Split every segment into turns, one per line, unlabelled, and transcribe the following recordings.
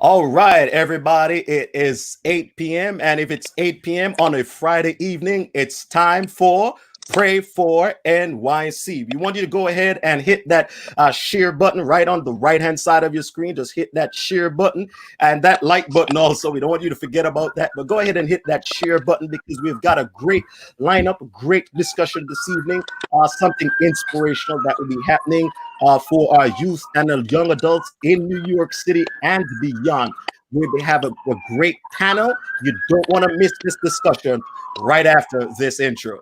All right, everybody, it is 8 p.m. And if it's 8 p.m. on a Friday evening, it's time for Pray for NYC. We want you to go ahead and hit that share button right on the right-hand side of your screen. Just hit that share button and that like button also. We don't want you to forget about that, but go ahead and hit that share button because we've got a great lineup, a great discussion this evening, something inspirational that will be happening for our youth and our young adults in New York City and beyond. We have a great panel. You don't want to miss this discussion right after this intro.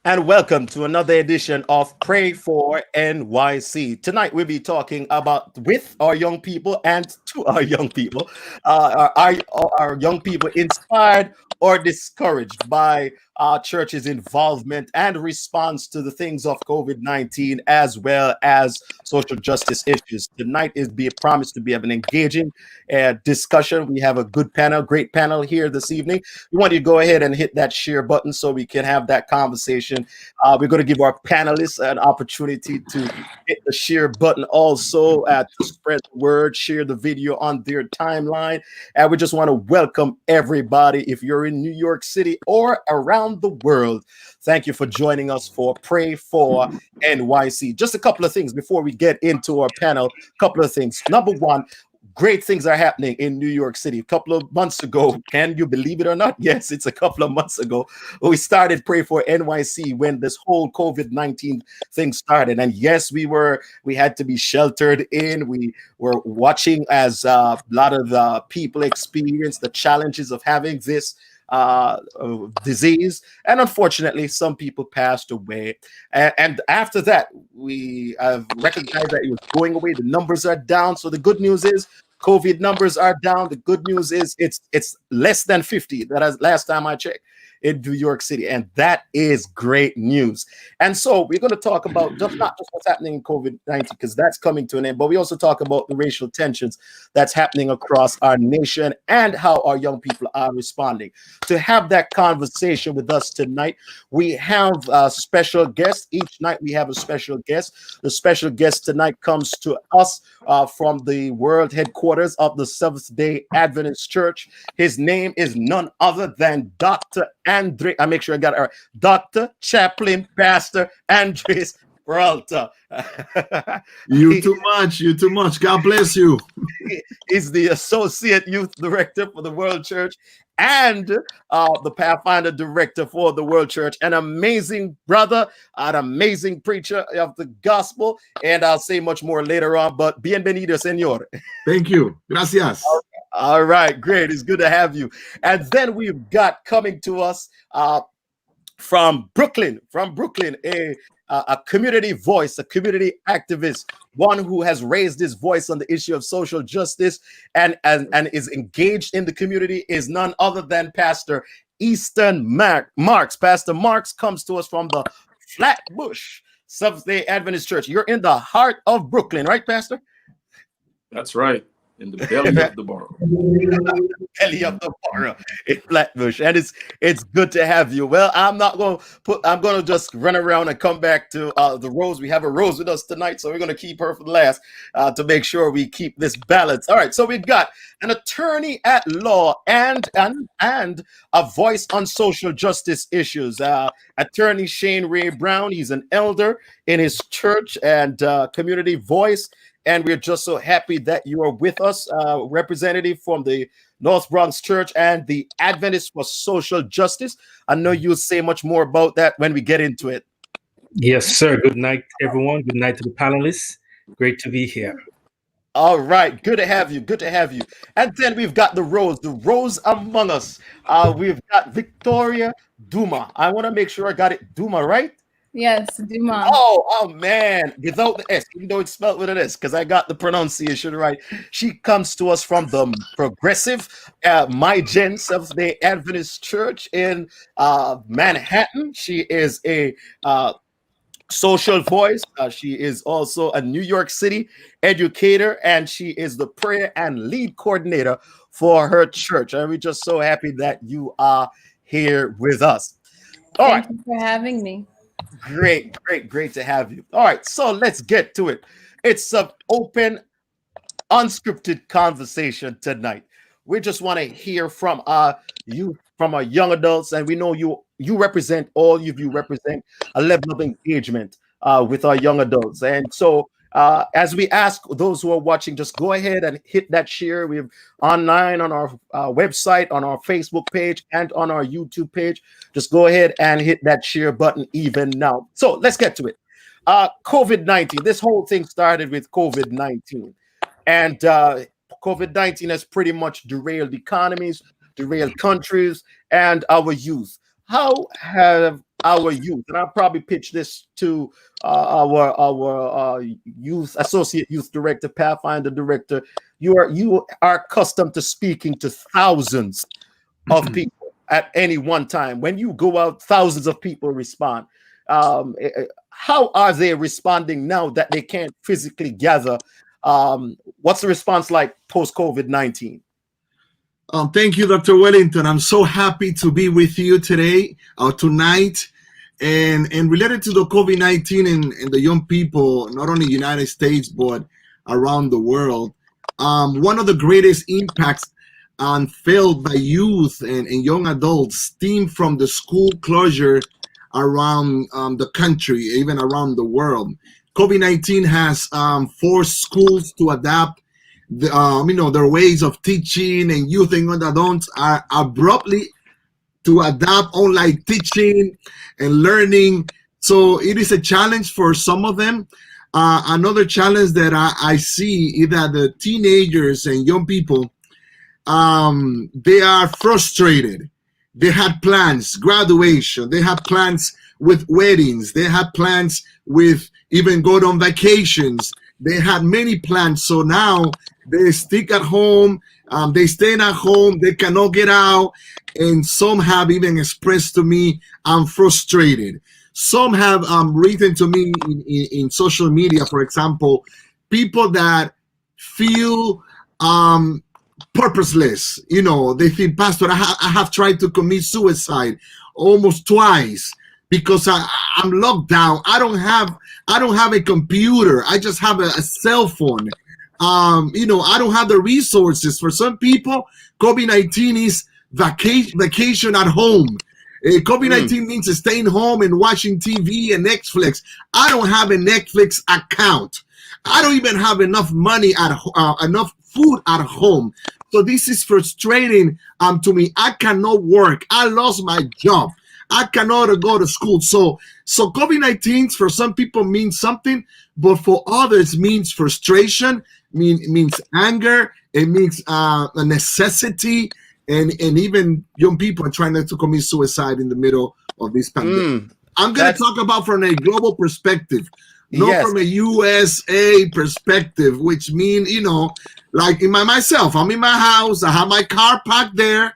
And welcome to another edition of Pray for NYC. Tonight we'll be talking about with our young people and to our young people. Our young people inspired or discouraged by our church's involvement and response to the things of COVID-19 as well as social justice issues. Tonight is be promised to be an engaging discussion. We have a good panel, great panel here this evening. We want you to go ahead and hit that share button so we can have that conversation. We're going to give our panelists an opportunity to hit the share button also to spread the word, share the video on their timeline. And we just want to welcome everybody. If you're in New York City or around the world, thank you for joining us for Pray for NYC. Just a couple of things before we get into our panel. A couple of things. Number one, great things are happening in New York City. A couple of months ago, can you believe it or not? Yes, it's a couple of months ago. We started Pray for NYC when this whole COVID-19 thing started. And yes, we had to be sheltered in. We were watching as a lot of people experience the challenges of having this disease, and unfortunately some people passed away, and after that we recognized that it was going away. The numbers are down, so the good news is COVID numbers are down. The good news is it's less than 50. That is last time I checked in New York City, and that is great news. And so we're going to talk about not just what's happening in COVID-19, because that's coming to an end, but we also talk about the racial tensions that's happening across our nation and how our young people are responding. To have that conversation with us tonight, we have a special guest. Each night we have a special guest. The special guest tonight comes to us from the world headquarters of the Seventh-day Adventist Church. His name is none other than Dr. I make sure I got it right. Dr. Chaplain Pastor Andres Peralta.
You too much. God bless you.
He's the Associate Youth Director for the World Church and the Pathfinder Director for the World Church. An amazing brother, an amazing preacher of the gospel. And I'll say much more later on, but bienvenido, señor.
Thank you. Gracias.
All right, great. It's good to have you. And then we've got coming to us from Brooklyn, a community voice, a community activist, one who has raised his voice on the issue of social justice and is engaged in the community, is none other than Pastor Easton Marks. Pastor Marks comes to us from the Flatbush Seventh-day Adventist Church. You're in the heart of Brooklyn, right, Pastor?
That's right. In the belly of the borough.
Belly of the borough in Flatbush. And it's good to have you. Well, I'm going to just run around and come back to the Rose. We have a Rose with us tonight, so we're going to keep her for the last to make sure we keep this balance. All right, so we've got an attorney at law and a voice on social justice issues. Attorney Shane Ray Brown. He's an elder in his church and community voice. And we're just so happy that you are with us, representative from the North Bronx Church and the Adventists for Social Justice. I know you'll say much more about that when we get into it.
Yes, sir. Good night, everyone. Good night to the panelists. Great to be here.
All right. Good to have you. Good to have you. And then we've got the Rose among us. We've got Victoria Dumas. I want to make sure I got it Dumas, right?
Yes, Dumas.
Oh man, without the S, even though it's spelled with an S, because I got the pronunciation right. She comes to us from the progressive My Gen Seventh-day Adventist Church in Manhattan. She is a social voice. She is also a New York City educator, and she is the prayer and lead coordinator for her church. And we're just so happy that you are here with us. All right.
Thank you for having me.
Great to have you. All right, so let's get to it. It's an open, unscripted conversation tonight. We just want to hear from our youth, from our young adults, and we know you represent, all of you represent a level of engagement with our young adults. And so as we ask those who are watching, just go ahead and hit that share. We're online on our website, on our Facebook page, and on our YouTube page. Just go ahead and hit that share button even now. So let's get to it. COVID-19. This whole thing started with COVID-19. And COVID-19 has pretty much derailed economies, derailed countries, and our youth. How have our youth, and I'll probably pitch this to our youth associate youth director, Pathfinder director. You are accustomed to speaking to thousands of people at any one time. When you go out, thousands of people respond. How are they responding now that they can't physically gather? What's the response like post COVID-19?
Thank you, Dr. Wellington. I'm so happy to be with you today or tonight. And related to the COVID-19 and the young people, not only United States, but around the world, one of the greatest impacts felt by youth and young adults stem from the school closure around the country, even around the world. COVID-19 has forced schools to adapt their ways of teaching, and youth and adults are abruptly to adapt online teaching and learning. So it is a challenge for some of them. Another challenge that I see is that the teenagers and young people, they are frustrated. They had plans, graduation. They had plans with weddings. They had plans with even going on vacations. They had many plans. So now they stick at home. They stay at home. They cannot get out. And some have even expressed to me, I'm frustrated. Some have written to me in social media, for example, people that feel purposeless. They think, Pastor, I have tried to commit suicide almost twice because I'm locked down. I don't have a computer. I just have a cell phone. I don't have the resources. For some people, COVID-19 is vacation at home. COVID-19 means staying home and watching TV and Netflix. I don't have a Netflix account. I don't even have enough money enough food at home. So this is frustrating to me. I cannot work. I lost my job. I cannot go to school. So COVID-19 for some people means something, but for others means frustration, means anger. It means a necessity, and even young people are trying not to commit suicide in the middle of this pandemic. I'm going to talk about from a global perspective, not from a USA perspective, which means, like myself, I'm in my house, I have my car parked there,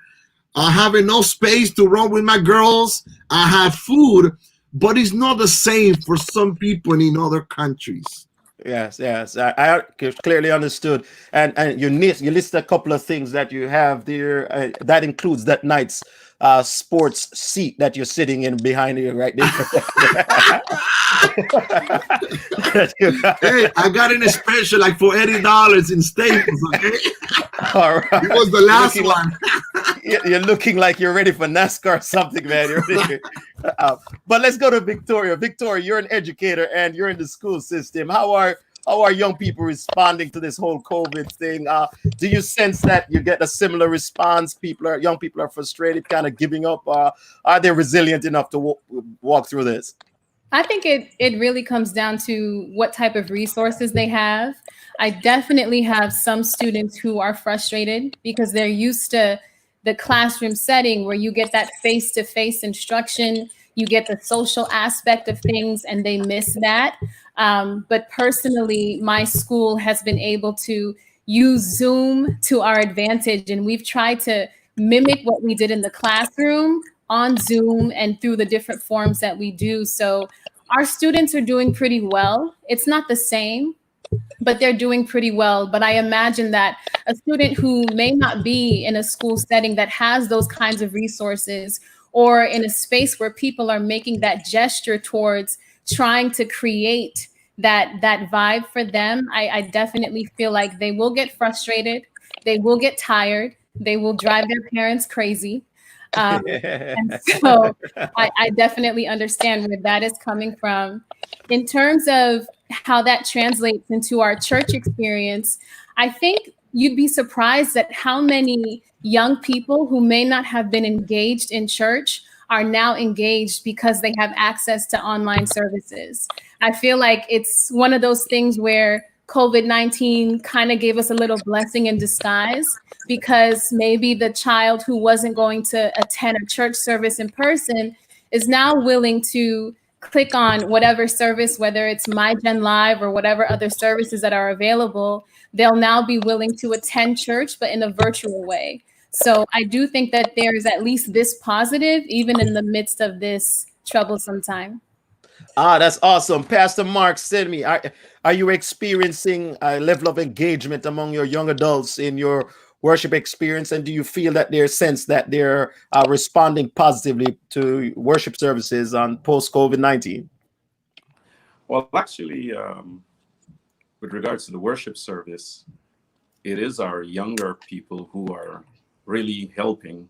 I have enough space to run with my girls, I have food, but it's not the same for some people in other countries.
Yes, I clearly understood. And you list a couple of things that you have there. That includes that night's sports seat that you're sitting in behind you right there.
Hey, I got in a special like for $80 in Staples, okay?
All right.
It was the last one.
You're looking like you're ready for NASCAR or something, man. But let's go to Victoria. Victoria, you're an educator and you're in the school system. How are young people responding to this whole COVID thing? Do you sense that you get a similar response? Young people are frustrated, kind of giving up. Are they resilient enough to walk through this?
I think it really comes down to what type of resources they have. I definitely have some students who are frustrated because they're used to the classroom setting where you get that face-to-face instruction, you get the social aspect of things, and they miss that. But personally, my school has been able to use Zoom to our advantage, and we've tried to mimic what we did in the classroom on Zoom and through the different forms that we do. So our students are doing pretty well. It's not the same, but they're doing pretty well. But I imagine that a student who may not be in a school setting that has those kinds of resources, or in a space where people are making that gesture towards trying to create that vibe for them, I definitely feel like they will get frustrated, they will get tired, they will drive their parents crazy. And so I definitely understand where that is coming from. In terms of how that translates into our church experience, I think you'd be surprised at how many young people who may not have been engaged in church are now engaged because they have access to online services. I feel like it's one of those things where COVID-19 kind of gave us a little blessing in disguise, because maybe the child who wasn't going to attend a church service in person is now willing to click on whatever service, whether it's MyGen Live or whatever other services that are available. They'll now be willing to attend church, but in a virtual way. So I do think that there is at least this positive, even in the midst of this troublesome time.
That's awesome. Pastor Marks, send me. Are you experiencing a level of engagement among your young adults in your worship experience? And do you feel that there's sense that they're responding positively to worship services on post-COVID-19?
Well, actually, with regards to the worship service, it is our younger people who are really helping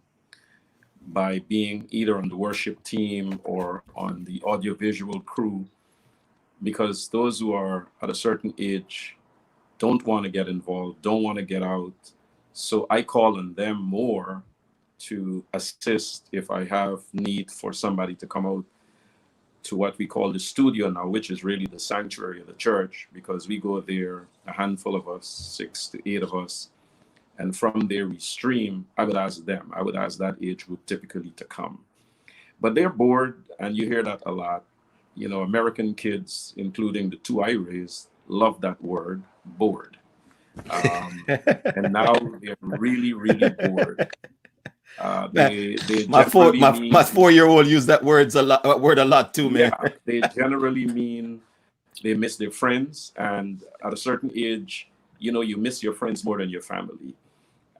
by being either on the worship team or on the audiovisual crew, because those who are at a certain age don't want to get involved, don't want to get out. So I call on them more to assist if I have need for somebody to come out to what we call the studio now, which is really the sanctuary of the church, because we go there, a handful of us, 6 to 8 of us, and from there we stream. I would ask them, I would ask that age group typically to come. But they're bored, and you hear that a lot. You know, American kids, including the 2 I raised, love that word, bored. And now they're really, really bored. They
my
generally mean,
4-year-old used that word a lot too, man.
yeah, they generally mean they miss their friends, and at a certain age, you know, you miss your friends more than your family.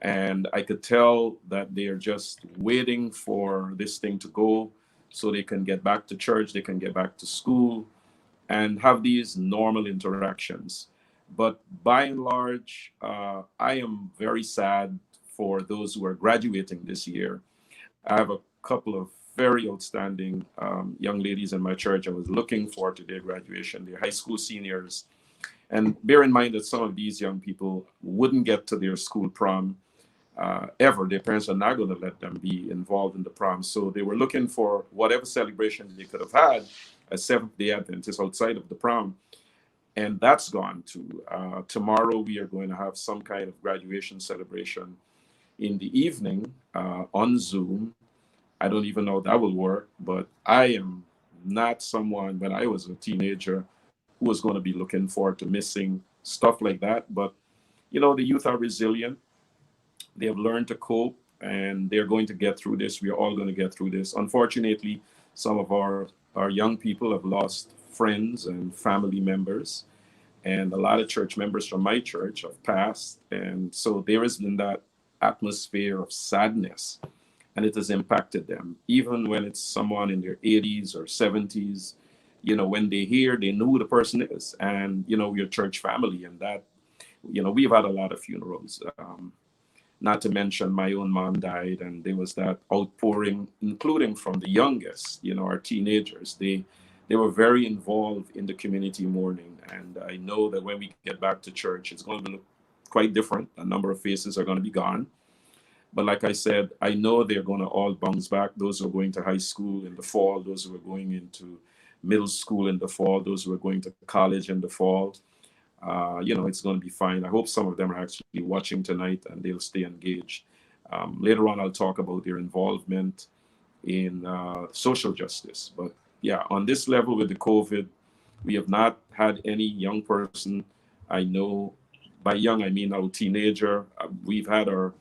And I could tell that they are just waiting for this thing to go so they can get back to church, they can get back to school and have these normal interactions. But by and large, I am very sad for those who are graduating this year. I have a couple of very outstanding young ladies in my church I was looking forward to their graduation. They're high school seniors. And bear in mind that some of these young people wouldn't get to their school prom ever. Their parents are not going to let them be involved in the prom. So they were looking for whatever celebration they could have had as Seventh-day Adventists outside of the prom. And that's gone too. Tomorrow we are going to have some kind of graduation celebration in the evening on Zoom. I don't even know if that will work, but I am not someone, when I was a teenager, who was going to be looking forward to missing stuff like that. But, you know, the youth are resilient. They have learned to cope, and they're going to get through this. We are all going to get through this. Unfortunately, some of our young people have lost friends and family members, and a lot of church members from my church have passed. And so there has been that atmosphere of sadness, and it has impacted them. Even when it's someone in their 80s or 70s, you know, when they hear, they know who the person is. And, you know, we're a church family, and that, you know, we've had a lot of funerals. Not to mention my own mom died, and there was that outpouring, including from the youngest, you know, our teenagers. They were very involved in the community mourning. And I know that when we get back to church, it's going to look quite different. A number of faces are going to be gone. But like I said, I know they're going to all bounce back. Those who are going to high school in the fall, those who are going into middle school in the fall, those who are going to college in the fall. You know, it's going to be fine. I hope some of them are actually watching tonight and they'll stay engaged. Later on, I'll talk about their involvement in social justice. But yeah, on this level with the COVID, we have not had any young person I know. By young, I mean our teenager. We've had a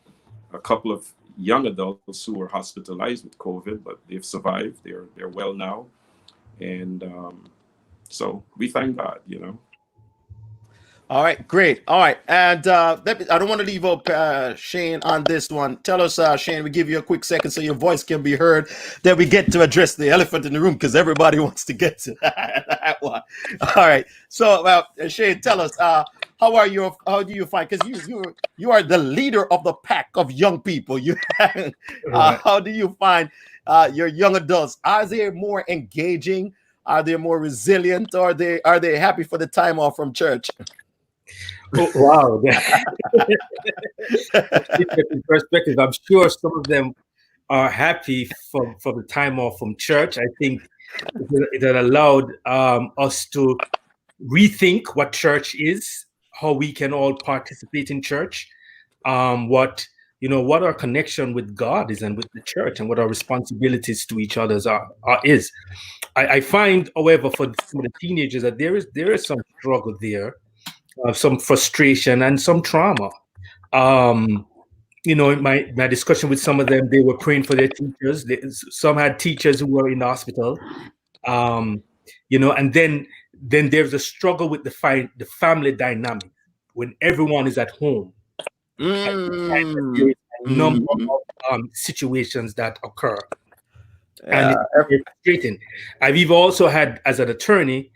couple of young adults who were hospitalized with COVID, but they've survived. They're well now. And So we thank God,
All right, great. All right, and I don't want to leave out Shane on this one. Tell us, Shane, we give you a quick second so your voice can be heard. Then we get to address the elephant in the room because everybody wants to get to that one. All right, so Shane, tell us, how do you find? Because you are the leader of the pack of young people. How do you find your young adults? Are they more engaging? Are they more resilient? Or are they happy for the time off from church?
Oh, wow. In perspective, I'm sure some of them are happy for the time off from church. I think it had allowed us to rethink what church is, how we can all participate in church, what our connection with God is and with the church, and what our responsibilities to each other is. I find, however, for some of the teenagers that there is some struggle there. Some frustration and some trauma. In my discussion with some of them, they were praying for their teachers. Some had teachers who were in the hospital. And then there's a struggle with the family dynamic when everyone is at home. There is a number of situations that occur. And it's frustrating. I've also had, as an attorney,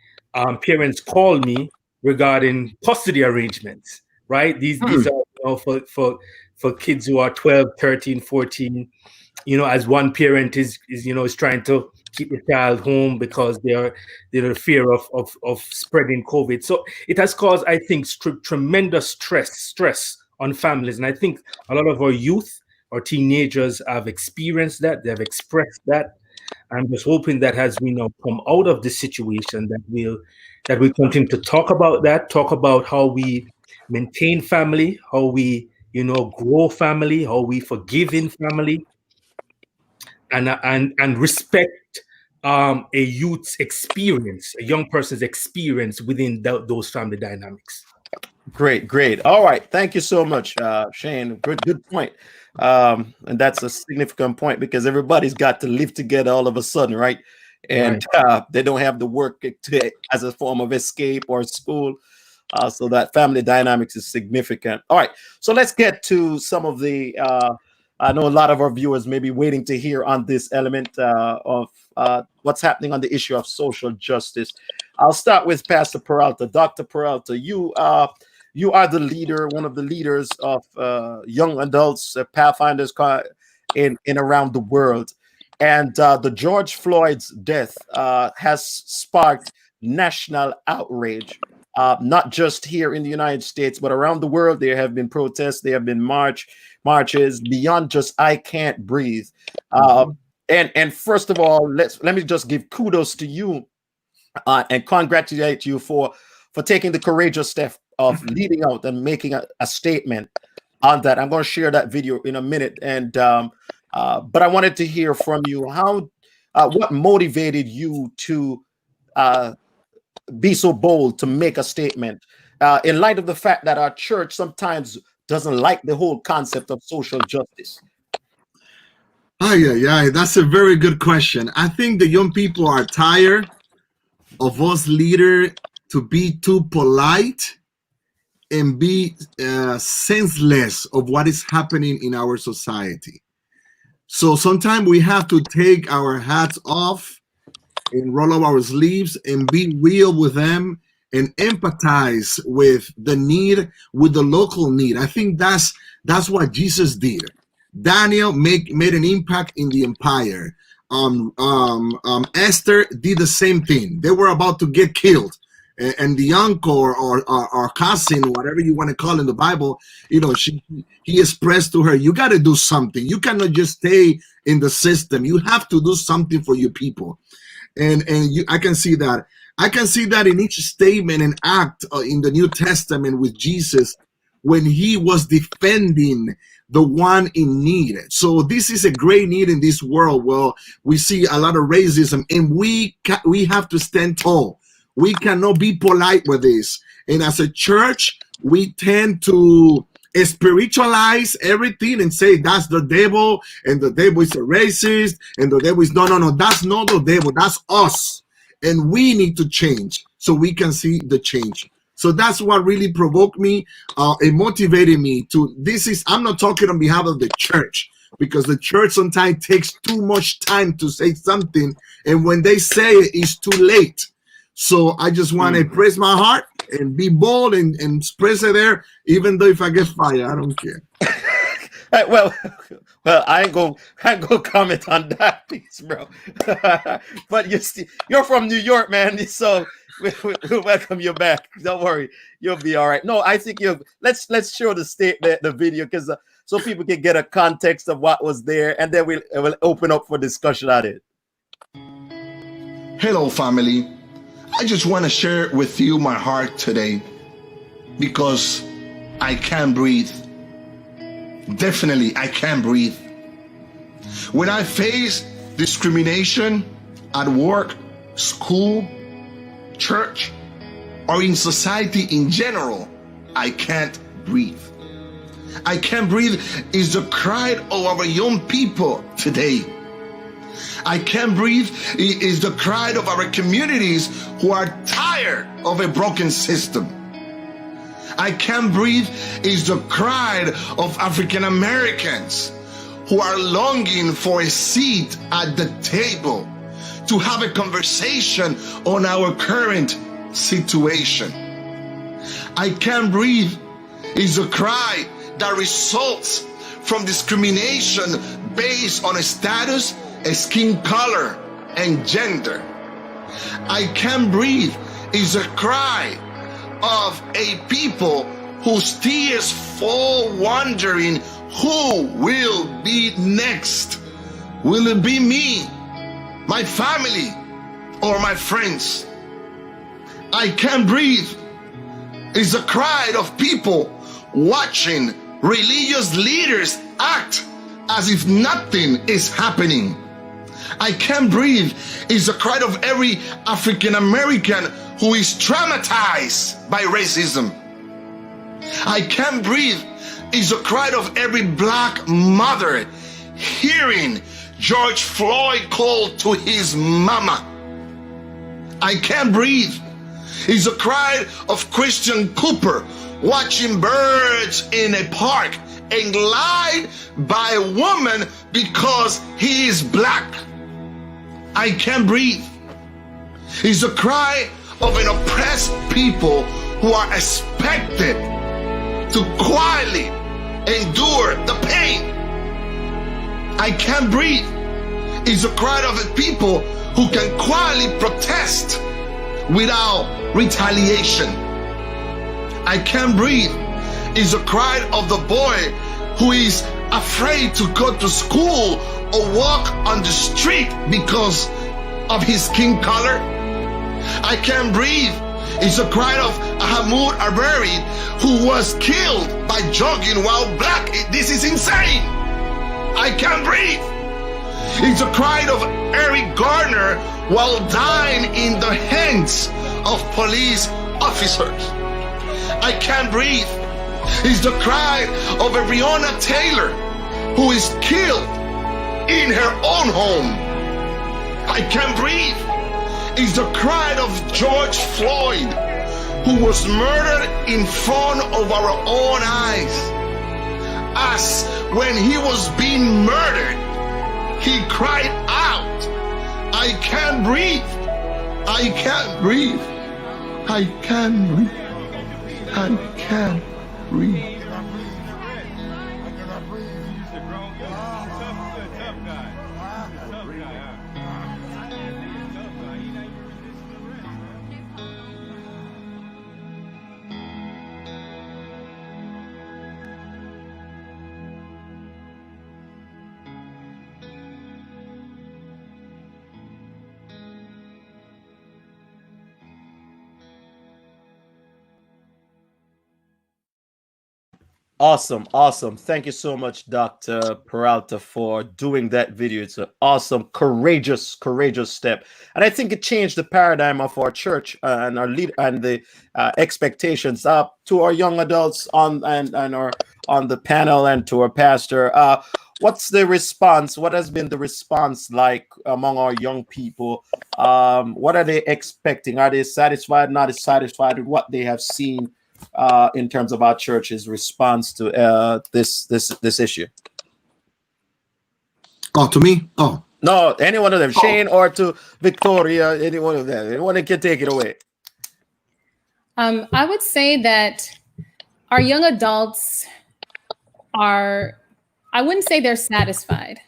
parents call me regarding custody arrangements, right? These are for kids who are 12, 13, 14, as one parent is trying to keep the child home because they're in fear of spreading COVID. So it has caused, I think, tremendous stress on families. And I think a lot of our youth, our teenagers have experienced that, they've expressed that. I'm just hoping that as we now come out of this situation, that we'll continue to talk about how we maintain family, how we, grow family, how we forgive in family, and respect a youth's experience, a young person's experience within those family dynamics.
Great. All right. Thank you so much, Shane. Good point. And that's a significant point because everybody's got to live together all of a sudden, right? And they don't have the work as a form of escape or school. So that family dynamics is significant. All right. So let's get to some of the, I know a lot of our viewers may be waiting to hear on this element of what's happening on the issue of social justice. I'll start with Pastor Peralta. Dr. Peralta, you are the leader, one of the leaders of young adults, Pathfinders in around the world. And the George Floyd's death has sparked national outrage, not just here in the United States, but around the world. There have been protests, there have been marches beyond just "I can't breathe." And first of all, let me just give kudos to you and congratulate you for taking the courageous step of leading out and making a statement on that. I'm going to share that video in a minute, and but I wanted to hear from you what motivated you to be so bold to make a statement in light of the fact that our church sometimes doesn't like the whole concept of social justice.
Yeah, that's a very good question. I think the young people are tired of us leaders to be too polite and be senseless of what is happening in our society. So sometimes we have to take our hats off and roll up our sleeves and be real with them and empathize with the need, with the local need. I think that's what Jesus did. Daniel made an impact in the empire. Esther did the same thing. They were about to get killed, and the uncle or cousin, whatever you want to call in the Bible, he expressed to her, "You got to do something. You cannot just stay in the system. You have to do something for your people." And I can see that. I can see that in each statement and act in the New Testament with Jesus when he was defending the one in need. So this is a great need in this world. Well, we see a lot of racism, and we have to stand tall. We cannot be polite with this. And as a church, we tend to spiritualize everything and say that's the devil, and the devil is a racist, and the devil is no, that's not the devil, that's us. and we need to change so we can see the change. So that's what really provoked me and motivated me to, I'm not talking on behalf of the church, because the church sometimes takes too much time to say something, and when they say it, it's too late. So I just want to press my heart and be bold and express it there, even though if I get fired, I don't care.
Well, I ain't gonna comment on that piece, bro. But you're from New York, man, so we'll welcome you back. Don't worry, you'll be all right. No, I think let's show the video, because so people can get a context of what was there, and then we'll open up for discussion on it.
Hello, family. I just want to share with you my heart today, because I can't breathe. Definitely, I can't breathe. When I face discrimination at work, school, church, or in society in general, I can't breathe. I can't breathe is the cry of our young people today. I can't breathe is the cry of our communities who are tired of a broken system. I can't breathe is the cry of African Americans who are longing for a seat at the table to have a conversation on our current situation. I can't breathe is a cry that results from discrimination based on a status, a skin color, and gender. I can't breathe is a cry of a people whose tears fall wondering who will be next. Will it be me, my family, or my friends? I can't breathe is a cry of people watching religious leaders act as if nothing is happening. I can't breathe is the cry of every African American who is traumatized by racism. I can't breathe is the cry of every black mother hearing George Floyd call to his mama. I can't breathe is the cry of Christian Cooper watching birds in a park and lied by a woman because he is black. I can't breathe is the cry of an oppressed people who are expected to quietly endure the pain. I can't breathe is the cry of a people who can quietly protest without retaliation. I can't breathe is the cry of the boy who is afraid to go to school or walk on the street because of his skin color. I can't breathe is the cry of Ahmaud Arbery, who was killed by jogging while black. This is insane. I can't breathe. It's the cry of Eric Garner while dying in the hands of police officers. I can't breathe. It's the cry of a Breonna Taylor who is killed in her own home. I can't breathe. It's the cry of George Floyd, who was murdered in front of our own eyes. As when he was being murdered, he cried out, I can't breathe. I can't breathe. I can't breathe. I can't breathe.
Awesome. Thank you so much, Dr. Peralta, for doing that video. It's an awesome, courageous step, and I think it changed the paradigm of our church and our lead and the expectations to our young adults on the panel and to our pastor. what's the response? What has been the response like among our young people? What are they expecting? Are they satisfied, not satisfied with what they have seen in terms of our church's response to this issue?
Oh, to me? Oh.
No, any one of them, Shane, or to Victoria, any one of them. Anyone can take it away.
I would say that our young adults are, I wouldn't say they're satisfied.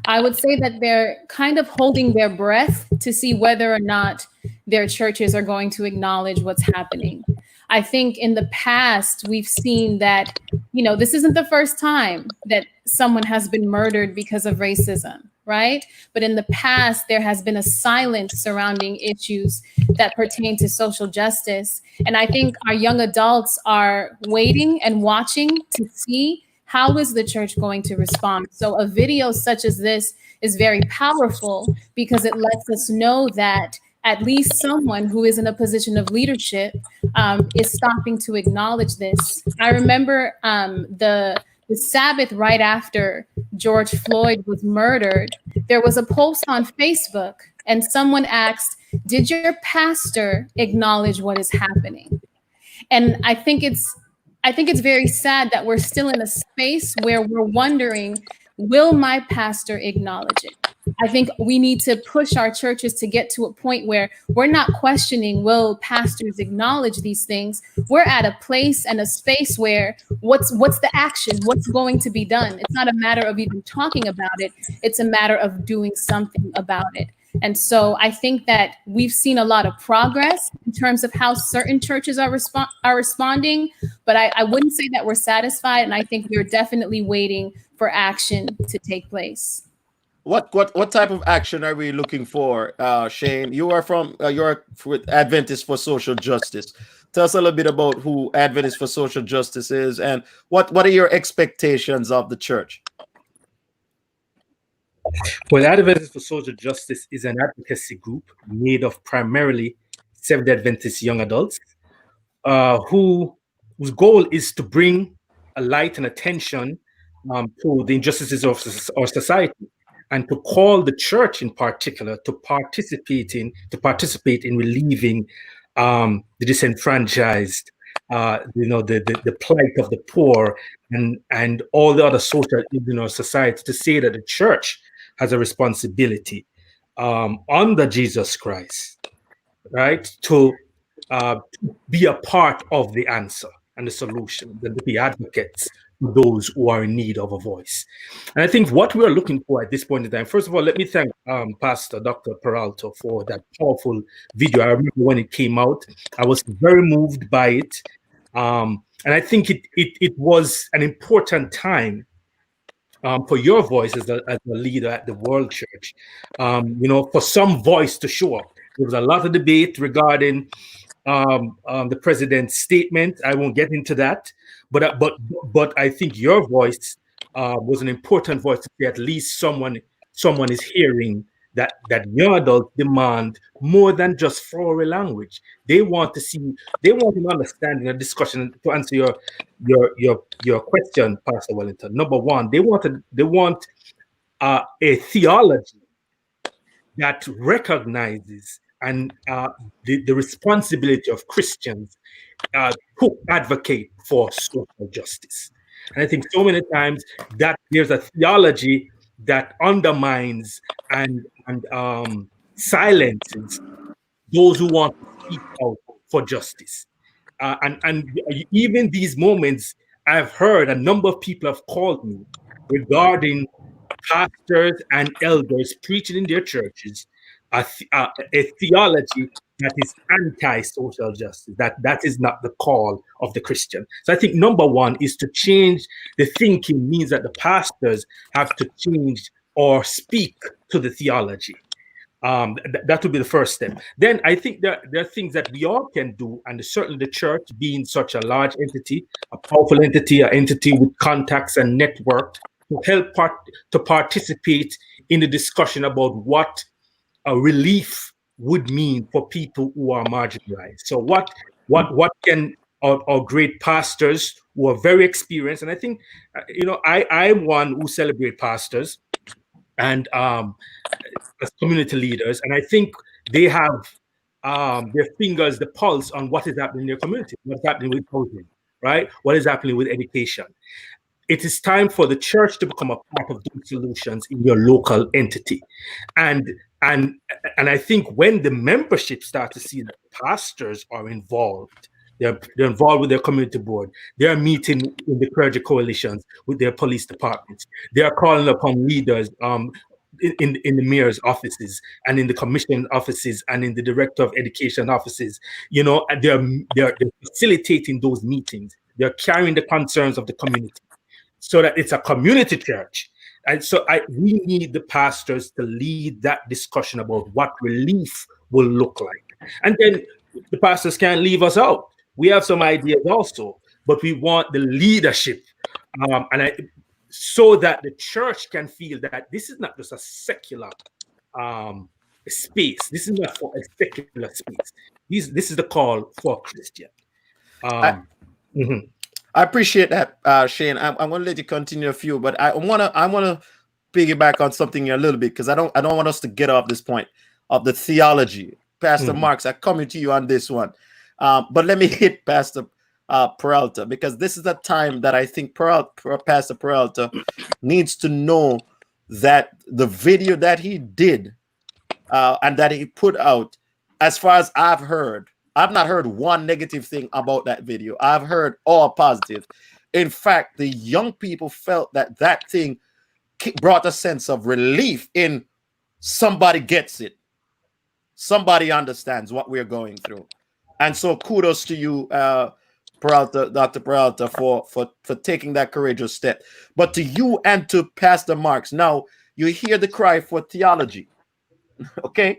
I would say that they're kind of holding their breath to see whether or not their churches are going to acknowledge what's happening. I think in the past, we've seen that, you know, this isn't the first time that someone has been murdered because of racism, right? But in the past, there has been a silence surrounding issues that pertain to social justice. And I think our young adults are waiting and watching to see how is the church going to respond. So a video such as this is very powerful because it lets us know that at least someone who is in a position of leadership is stopping to acknowledge this. I remember the Sabbath right after George Floyd was murdered, there was a post on Facebook and someone asked, "Did your pastor acknowledge what is happening?" And I think it's very sad that we're still in a space where we're wondering, will my pastor acknowledge it? I think we need to push our churches to get to a point where we're not questioning, will pastors acknowledge these things? We're at a place and a space where what's the action? What's going to be done? It's not a matter of even talking about it. It's a matter of doing something about it. And so I think that we've seen a lot of progress in terms of how certain churches are responding, but I wouldn't say that we're satisfied. And I think we're definitely waiting for action to take place.
What type of action are we looking for, Shane? You're with Adventists for Social Justice. Tell us a little bit about who Adventists for Social Justice is, and what are your expectations of the church?
Well, Adventists for Social Justice is an advocacy group made of primarily Seventh-day Adventist young adults whose goal is to bring a light and attention to the injustices of our society, and to call the church in particular to participate in relieving the disenfranchised, the plight of the poor, and all the other social in our society, to say that the church has a responsibility under Jesus Christ, right, to be a part of the answer and the solution, and to be advocates for those who are in need of a voice. And I think what we are looking for at this point in time, first of all, let me thank Pastor Dr. Peralta for that powerful video. I remember when it came out, I was very moved by it. And I think it was an important time for your voice as a leader at the World Church, for some voice to show up. There was a lot of debate regarding the president's statement. I won't get into that, but I think your voice was an important voice to say at least someone is hearing that young adults demand more than just flowery language. They want an understanding, a discussion. To answer your question, Pastor Wellington, number one, they want a theology that recognizes and the responsibility of Christians who advocate for social justice. And I think so many times that there's a theology that undermines and silences those who want to speak out for justice. And even these moments, I've heard a number of people have called me regarding pastors and elders preaching in their churches a theology that is anti-social justice, that is not the call of the Christian. So I think number one is to change the thinking, means that the pastors have to change or speak to the theology. That would be the first step. Then I think that there are things that we all can do, and certainly the church, being such a large entity, a powerful entity, an entity with contacts and network, to help to participate in the discussion about what a relief would mean for people who are marginalized. So what can or great pastors who are very experienced. And I think, I'm one who celebrate pastors and as community leaders, and I think they have their fingers, the pulse on what is happening in their community, what's happening with housing, right? What is happening with education. It is time for the church to become a part of those solutions in your local entity. And and and I think when the membership start to see that pastors are involved, they're involved with their community board, they're meeting in the clergy coalitions with their police departments, they are calling upon leaders in the mayor's offices and in the commission offices and in the director of education offices, and they're facilitating those meetings. They're carrying the concerns of the community so that it's a community church. And so we need the pastors to lead that discussion about what relief will look like. And then the pastors can't leave us out. We have some ideas also, but we want the leadership. So that the church can feel that this is not just a secular space. This is not for a secular space. This is the call for Christian.
I appreciate that, Shane. I'm going to let you continue a few, but I want to piggyback on something a little bit because I don't want us to get off this point of the theology. Pastor Marks, I'm coming to you on this one, but let me hit Pastor Peralta, because this is a time that I think Pastor Peralta needs to know that the video that he did and that he put out, as far as I've not heard one negative thing about that video. I've heard all positive. In fact, the young people felt that thing brought a sense of relief in somebody gets it. Somebody understands what we're going through. And so kudos to you, Peralta, Dr. Peralta, for taking that courageous step. But to you and to Pastor Marks, now you hear the cry for theology. Okay?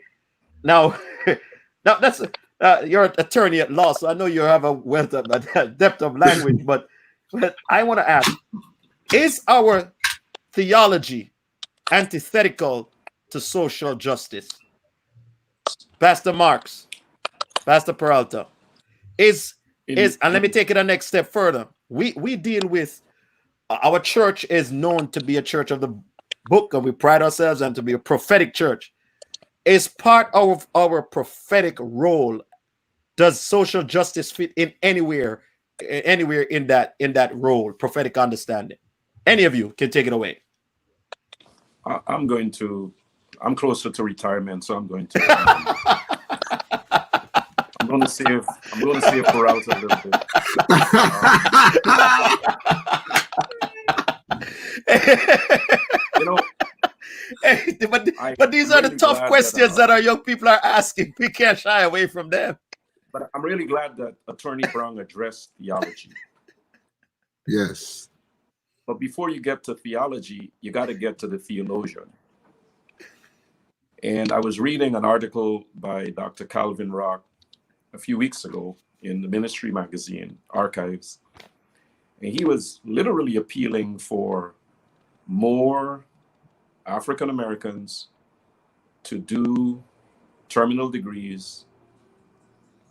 Now, that's you're an attorney at law, so I know you have a wealth of depth of language, but I want to ask, is our theology antithetical to social justice? Pastor Marks, Pastor Peralta, and let me take it a next step further. We deal with, our church is known to be a church of the book, and we pride ourselves and to be a prophetic church. Is part of our prophetic role, does social justice fit in anywhere in that role, prophetic understanding? Any of you can take it away.
I'm closer to retirement, so I'm going to save Peralta a little bit.
But these are the tough questions that our young people are asking. We can't shy away from them.
But I'm really glad that Attorney Brown addressed theology.
Yes.
But before you get to theology, you got to get to the theologian. And I was reading an article by Dr. Calvin Rock a few weeks ago in the Ministry magazine, Archives. And he was literally appealing for more African Americans to do terminal degrees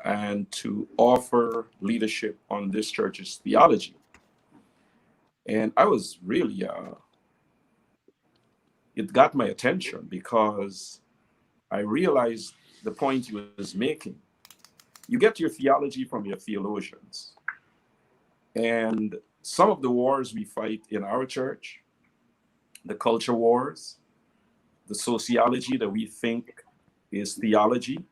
and to offer leadership on this church's theology. And I was really, it got my attention because I realized the point he was making. You get your theology from your theologians. And some of the wars we fight in our church, the culture wars, the sociology that we think is theology,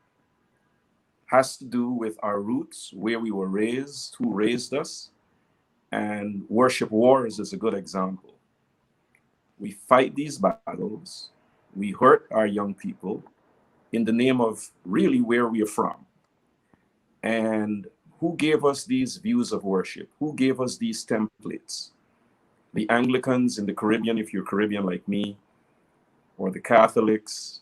has to do with our roots, where we were raised, who raised us. And worship wars is a good example. We fight these battles, we hurt our young people in the name of really where we are from. And who gave us these views of worship? Who gave us these templates? The Anglicans in the Caribbean, if you're Caribbean like me, or the Catholics,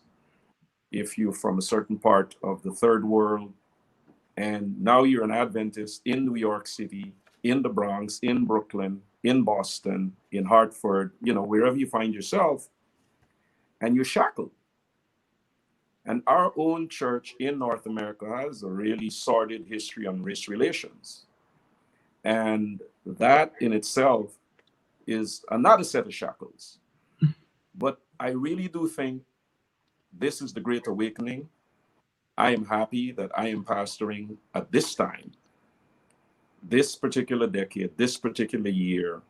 if you're from a certain part of the third world, and now you're an Adventist in New York City, in the Bronx, in Brooklyn, in Boston, in Hartford, wherever you find yourself, and you're shackled. And our own church in North America has a really sordid history on race relations. And that in itself is another set of shackles. But I really do think this is the Great Awakening. I am happy that I am pastoring at this time, this particular decade, this particular year,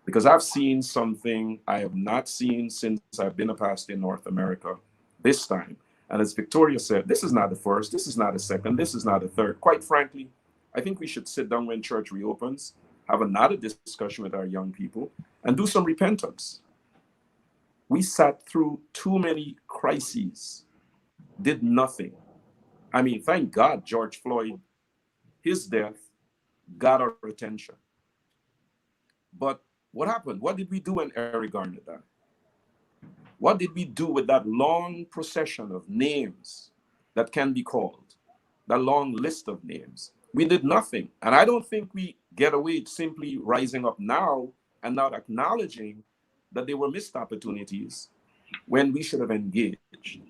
because I've seen something I have not seen since I've been a pastor in North America this time. And as Victoria said, this is not the first, this is not the second, this is not the third. Quite frankly, I think we should sit down when church reopens, have another discussion with our young people, and do some repentance. We sat through too many crises, did nothing. I mean, thank God George Floyd, his death got our attention. But what happened? What did we do when Eric Garner died? What did we do with that long procession of names that can be called, that long list of names? We did nothing. And I don't think we get away simply rising up now and not acknowledging that there were missed opportunities when we should have engaged.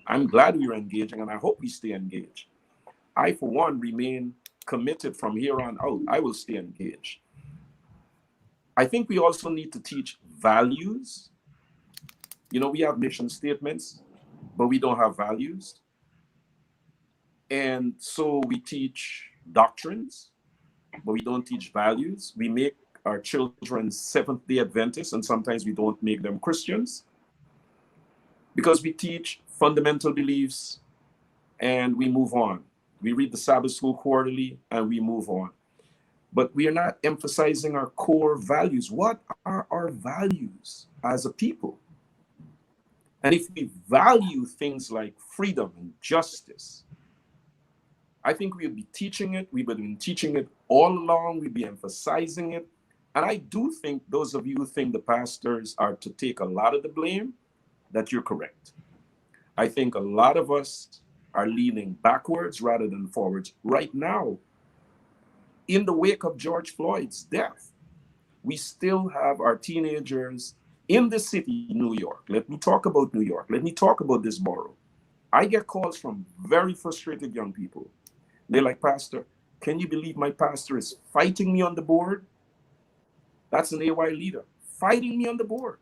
I'm glad we were engaging, and I hope we stay engaged. I, for one, remain committed from here on out. I will stay engaged. I think we also need to teach values. You know, we have mission statements, but we don't have values. And so we teach doctrines, but we don't teach values. We make our children Seventh-day Adventists, and sometimes we don't make them Christians because we teach fundamental beliefs and we move on. We read the Sabbath School quarterly and we move on. But we are not emphasizing our core values. What are our values as a people? And if we value things like freedom and justice, I think we would be teaching it. We would have been teaching it all along. We'd be emphasizing it. And I do think those of you who think the pastors are to take a lot of the blame, that you're correct. I think a lot of us are leaning backwards rather than forwards right now. In the wake of George Floyd's death, we still have our teenagers in the city, New York. Let me talk about New York. Let me talk about this borough. I get calls from very frustrated young people. They're like, Pastor, can you believe my pastor is fighting me on the board? That's an AY leader, fighting me on the board.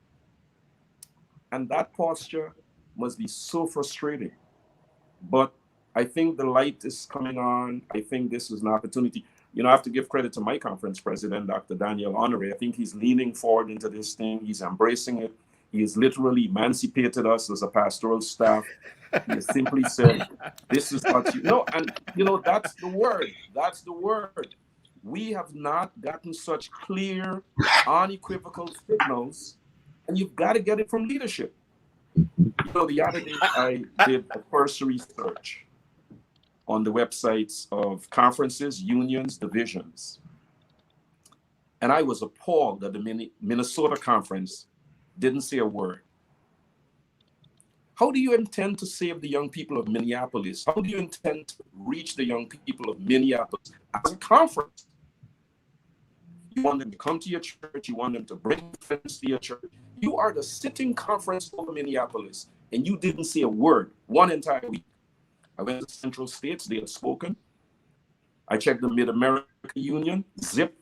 And that posture must be so frustrating. But I think the light is coming on. I think this is an opportunity. You know, I have to give credit to my conference president, Dr. Daniel Honore. I think he's leaning forward into this thing. He's embracing it. He has literally emancipated us as a pastoral staff. He has simply said, this is what you know. And, you know, that's the word. That's the word. We have not gotten such clear, unequivocal signals, and you've got to get it from leadership. You know, the other day I did a cursory search on the websites of conferences, unions, divisions. And I was appalled that the Minnesota conference didn't say a word. How do you intend to save the young people of Minneapolis? How do you intend to reach the young people of Minneapolis as a conference? You want them to come to your church. You want them to bring friends to your church. You are the sitting conference over Minneapolis, and you didn't say a word one entire week. I went to Central States. They had spoken. I checked the Mid-American Union, zip.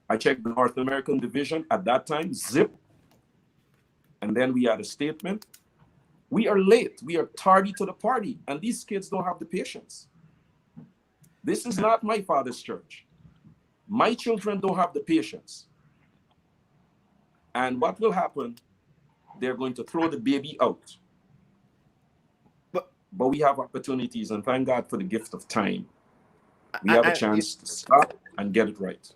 I checked the North American Division at that time, zip. And then we had a statement. We are late. We are tardy to the party. And these kids don't have the patience. This is not my father's church. My children don't have the patience. And what will happen? They're going to throw the baby out. But we have opportunities, and thank God for the gift of time. We have a chance to stop and get it right.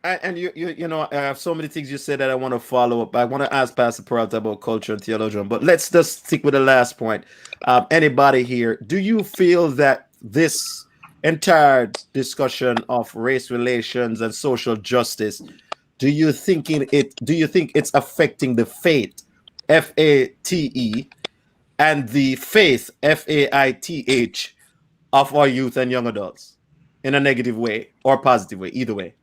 And you know, I have so many things you said that I want to follow up. I want to ask Pastor Peralta about culture and theology, but let's just stick with the last point. Anybody here, do you feel that this entire discussion of race relations and social justice, do you think it's affecting the faith, F-A-T-E, and the faith, F-A-I-T-H, of our youth and young adults in a negative way or positive way, either way?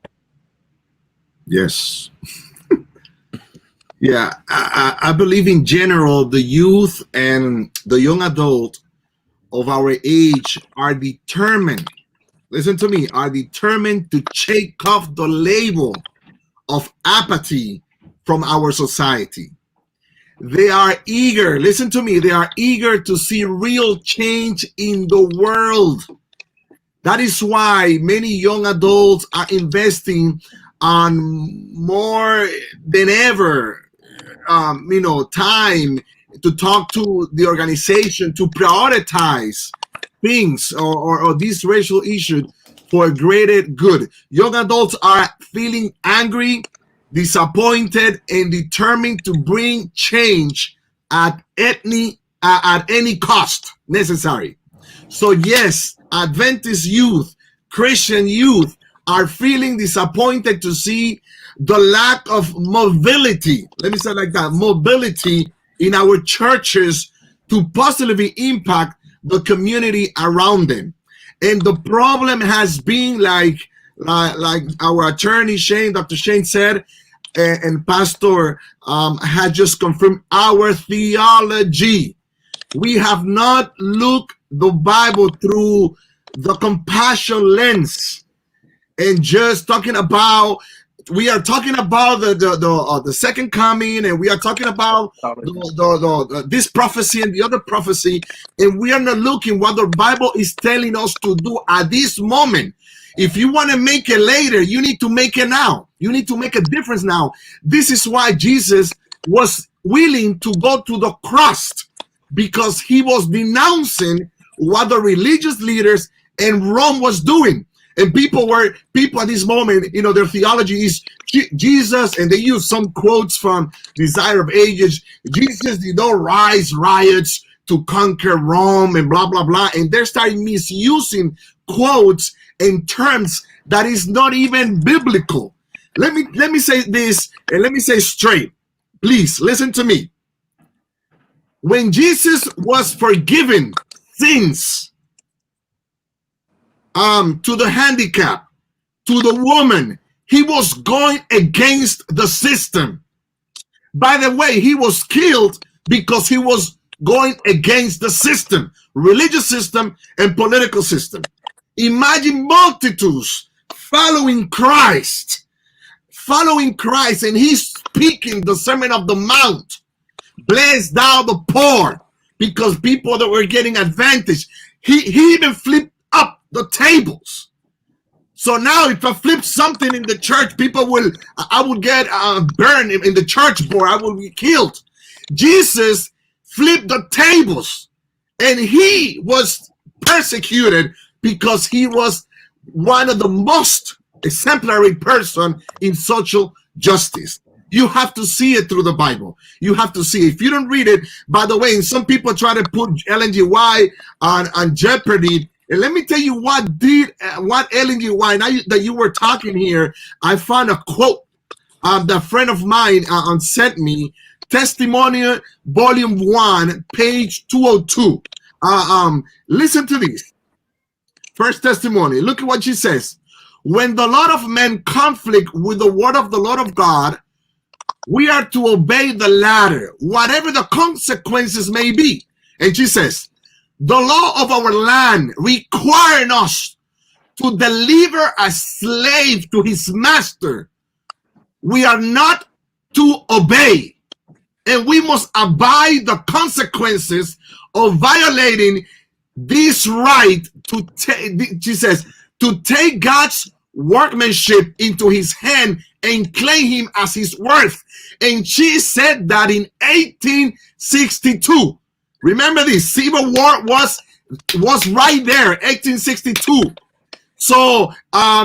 Yes. Yeah, I believe in general, the youth and the young adult of our age are determined, listen to me, are determined to shake off the label of apathy from our society. They are eager, listen to me, they are eager to see real change in the world. That is why many young adults are investing on more than ever, time to talk to the organization, to prioritize things or these racial issues for a greater good. Young adults are feeling angry, disappointed, and determined to bring change at any cost necessary. So yes, Adventist youth, Christian youth are feeling disappointed to see the lack of mobility. Let me say it like that, mobility in our churches to positively impact the community around them. And the problem has been like our attorney Shane, Dr. Shane said, and Pastor had just confirmed, our theology. We have not looked the Bible through the compassion lens and just talking about, we are talking about the second coming, and we are talking about this prophecy and the other prophecy, and we are not looking what the Bible is telling us to do at this moment. If you want to make it later, you need to make it now. You need to make a difference now. This is why Jesus was willing to go to the cross, because he was denouncing what the religious leaders in Rome was doing. And people at this moment, their theology is Jesus, and they use some quotes from Desire of Ages. Jesus did not rise riots to conquer Rome and blah, blah, blah. And they're starting misusing quotes and terms that is not even biblical. Let me say this, and let me say straight. Please listen to me. When Jesus was forgiving sins, to the handicap, to the woman, he was going against the system. By the way, he was killed because he was going against the system, religious system and political system. Imagine multitudes following Christ, and he's speaking the Sermon of the Mount. Bless thou the poor, because people that were getting advantage. He even flipped up the tables. So now if I flip something in the church, I will get burned in the church board. I will be killed. Jesus flipped the tables, and he was persecuted because he was one of the most exemplary person in social justice. You have to see it through the Bible. You have to see it. If you don't read it, by the way, and some people try to put Ellen G. White on jeopardy. And let me tell you what Ellen G. White, now that you were talking here, I found a quote that a friend of mine sent me, Testimonial, Volume 1, page 202. Listen to this. First testimony. Look at what she says. When the lot of men conflict with the word of the Lord of God, we are to obey the latter, whatever the consequences may be. And she says, the law of our land requiring us to deliver a slave to his master, we are not to obey, and we must abide the consequences of violating this right to she says, to take God's workmanship into his hand and claim him as his worth. And she said that in 1862. Remember, this Civil War was right there, 1862. So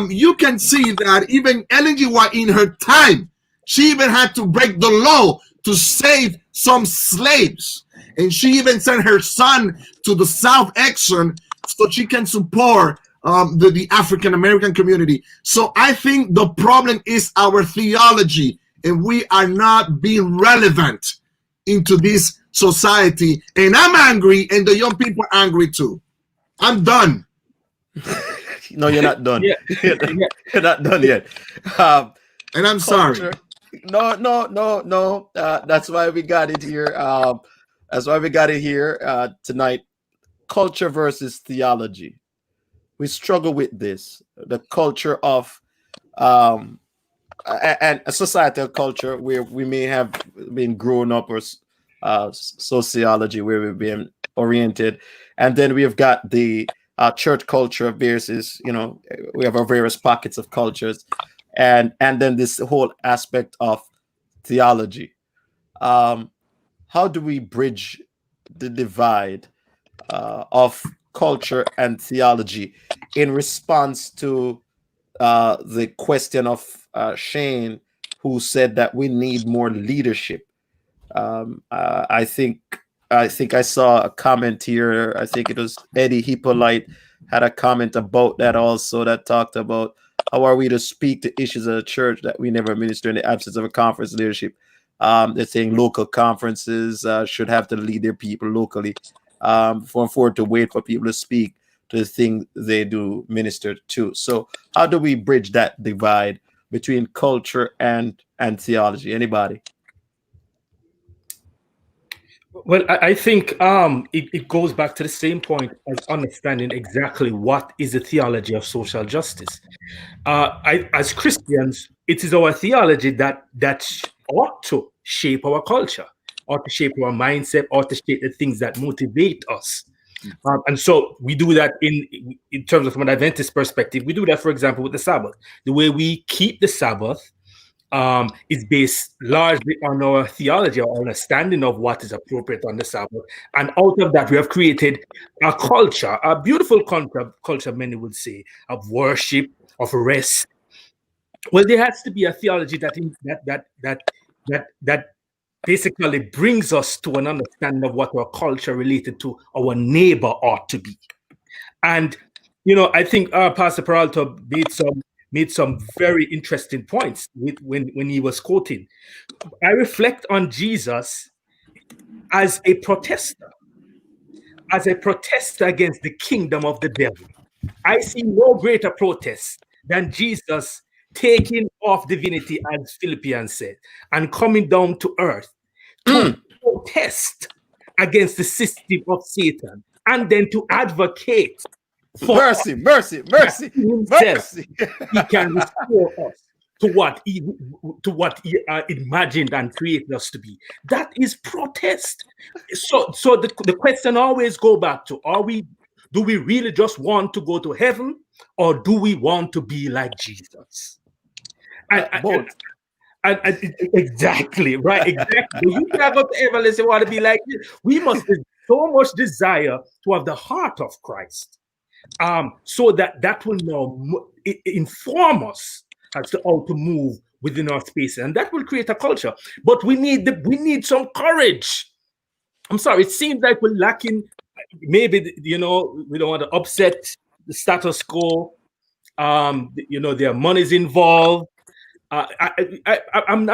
you can see that even Ellen G. White in her time, she even had to break the law to save some slaves. And she even sent her son to the South Exxon so she can support the African American community. So I think the problem is our theology, and we are not being relevant into this society. And I'm angry, and the young people are angry too. I'm done.
No, you're not done.
Yeah.
You're not done yet.
And I'm sorry.
No. That's why we got it here. That's why we got it here tonight. Culture versus theology. we struggle with this, the culture of and a societal culture where we may have been grown up, or sociology where we've been oriented, and then we've got the church culture versus, we have our various pockets of cultures, and then this whole aspect of theology. How do we bridge the divide of culture and theology in response to the question of Shane, who said that we need more leadership? I think I saw a comment here. I think it was Eddie Hippolyte had a comment about that also, that talked about how are we to speak to issues of the church that we never minister in the absence of a conference leadership. They're saying local conferences should have to lead their people locally, for to wait for people to speak to the thing they do minister to. So how do we bridge that divide between culture and theology? Anybody?
Well, I think it goes back to the same point as understanding exactly what is the theology of social justice. As Christians, it is our theology that ought to shape our culture, ought to shape our mindset, ought to shape the things that motivate us. And so we do that in terms of from an Adventist perspective. We do that, for example, with the Sabbath. The way we keep the Sabbath is based largely on our theology, our understanding of what is appropriate on the Sabbath. And out of that, we have created a culture, a beautiful culture, many would say, of worship, of rest. Well, there has to be a theology that basically brings us to an understanding of what our culture related to our neighbor ought to be. And, I think Pastor Peralta made some very interesting points when he was quoting. I reflect on Jesus as a protester against the kingdom of the devil. I see no greater protest than Jesus taking off divinity, as Philippians said, and coming down to earth to protest against the system of Satan, and then to advocate for
mercy.
himself. He can restore us to what he imagined and created us to be. That is protest. So the question always go back to: do we really just want to go to heaven, or do we want to be like Jesus?
Both.
Exactly right. Exactly. You can't go to heaven and say, "Want to be like this." We must have so much desire to have the heart of Christ, so that will now inform us as to how to move within our space, and that will create a culture. But we need some courage. I'm sorry, it seems like we're lacking. Maybe we don't want to upset the status quo. There are monies involved. I'm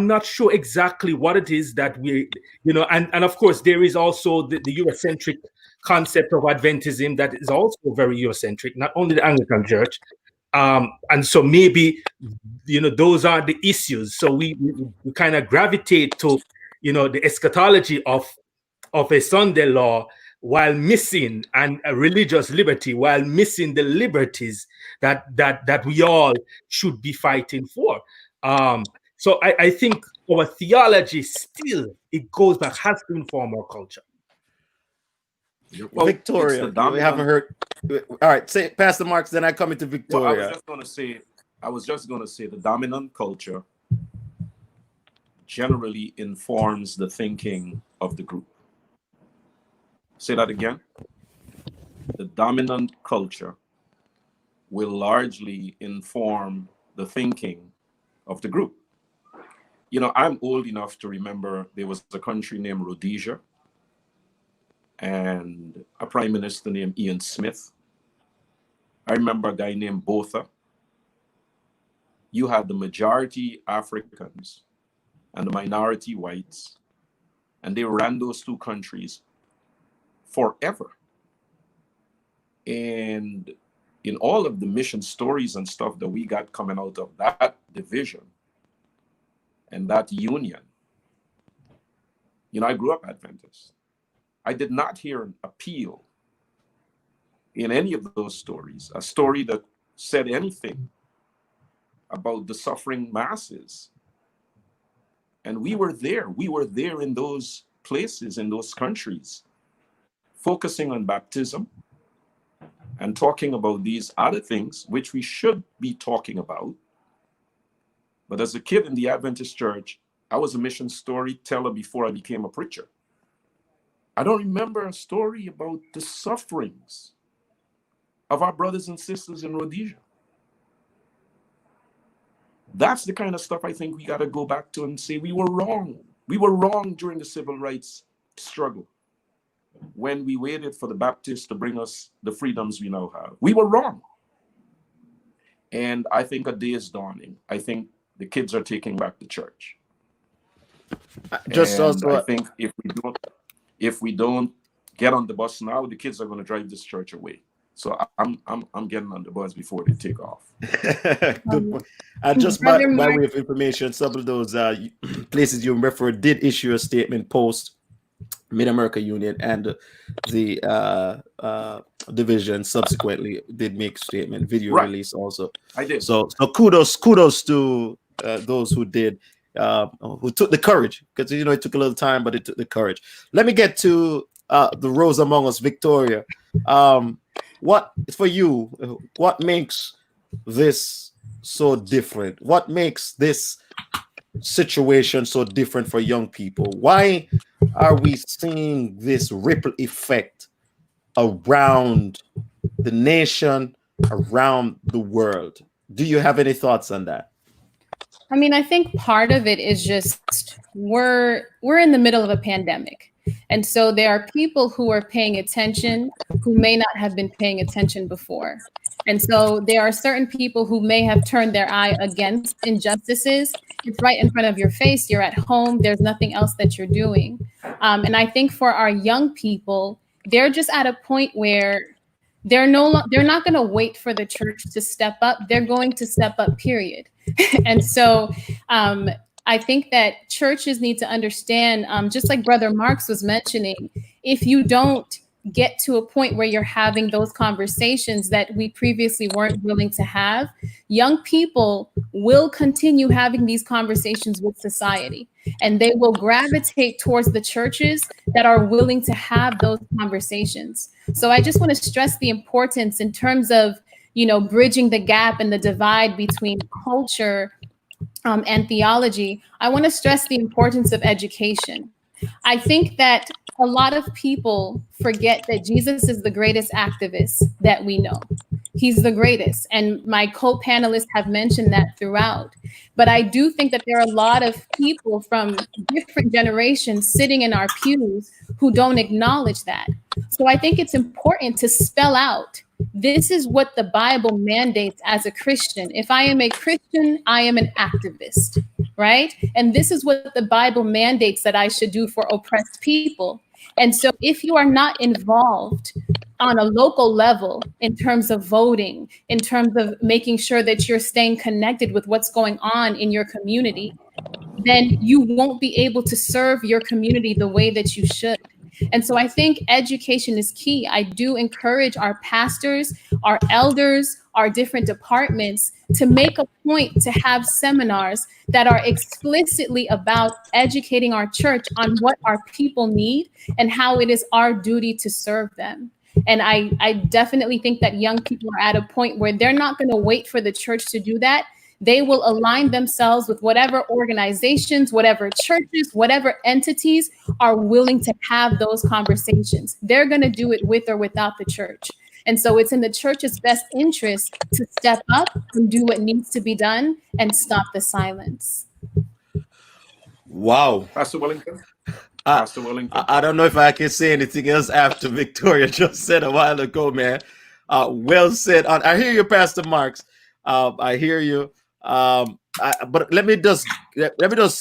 not sure exactly what it is that we, and of course there is also the Eurocentric concept of Adventism that is also very Eurocentric, not only the Anglican Church. And so maybe, those are the issues. So we kind of gravitate to, the eschatology of a Sunday law, while missing and a religious liberty, while missing the liberties that we all should be fighting for. So I think our theology still, it goes back, has to inform our culture.
Well, Victoria, we haven't heard. All right, say Pastor Marks, then I come into Victoria.
Well, I was just going to say the dominant culture generally informs the thinking of the group. Say that again. The dominant culture will largely inform the thinking of the group. I'm old enough to remember there was a country named Rhodesia and a prime minister named Ian Smith. I remember a guy named Botha. You had the majority Africans and the minority whites, and they ran those two countries forever. And in all of the mission stories and stuff that we got coming out of that division and that union, I grew up Adventist. I did not hear an appeal in any of those stories, a story that said anything about the suffering masses. And we were there. We were there in those places, in those countries, focusing on baptism and talking about these other things, which we should be talking about. But as a kid in the Adventist church, I was a mission storyteller before I became a preacher. I don't remember a story about the sufferings of our brothers and sisters in Rhodesia. That's the kind of stuff I think we got to go back to and say we were wrong. We were wrong during the civil rights struggle when we waited for the Baptists to bring us the freedoms we now have. We were wrong. And I think a day is dawning. I think the kids are taking back the church.
Just
And
also,
I think if we don't get on the bus now, the kids are going to drive this church away. So I'm getting on the bus before they take off.
good point. And just by way of information, some of those places you referred did issue a statement post Mid-America Union, and the division subsequently did make statement, video release also.
I did.
So kudos to those who did, who took the courage, because it took a little time, but it took the courage. Let me get to the Rose Among Us, Victoria. What for you? What makes this so different? What makes this situation so different for young people? Why are we seeing this ripple effect around the nation, around the world? Do you have any thoughts on that?
I mean, I think part of it is just we're in the middle of a pandemic. And so there are people who are paying attention who may not have been paying attention before. And so there are certain people who may have turned their eye against injustices. It's right in front of your face. You're at home. There's nothing else that you're doing. And I think for our young people, they're just at a point where they're not going to wait for the church to step up. They're going to step up, period. And so I think that churches need to understand, just like Brother Marks was mentioning, if you don't get to a point where you're having those conversations that we previously weren't willing to have, young people will continue having these conversations with society, and they will gravitate towards the churches that are willing to have those conversations. So I just want to stress the importance in terms of, bridging the gap and the divide between culture and theology. I want to stress the importance of education. I think that a lot of people forget that Jesus is the greatest activist that we know. He's the greatest. And my co-panelists have mentioned that throughout. But I do think that there are a lot of people from different generations sitting in our pews who don't acknowledge that. So I think it's important to spell out, this is what the Bible mandates as a Christian. If I am a Christian, I am an activist, right? And this is what the Bible mandates that I should do for oppressed people. And so if you are not involved on a local level in terms of voting, in terms of making sure that you're staying connected with what's going on in your community, then you won't be able to serve your community the way that you should. And so I think education is key. I do encourage our pastors, our elders, our different departments to make a point to have seminars that are explicitly about educating our church on what our people need and how it is our duty to serve them. And I definitely think that young people are at a point where they're not going to wait for the church to do that. They will align themselves with whatever organizations, whatever churches, whatever entities are willing to have those conversations. They're going to do it with or without the church. And so it's in the church's best interest to step up and do what needs to be done and stop the silence.
Wow.
Pastor Wellington? Pastor Wellington?
I don't know if I can say anything else after Victoria just said a while ago, man. Well said. I hear you, Pastor Marks. I hear you. But let me just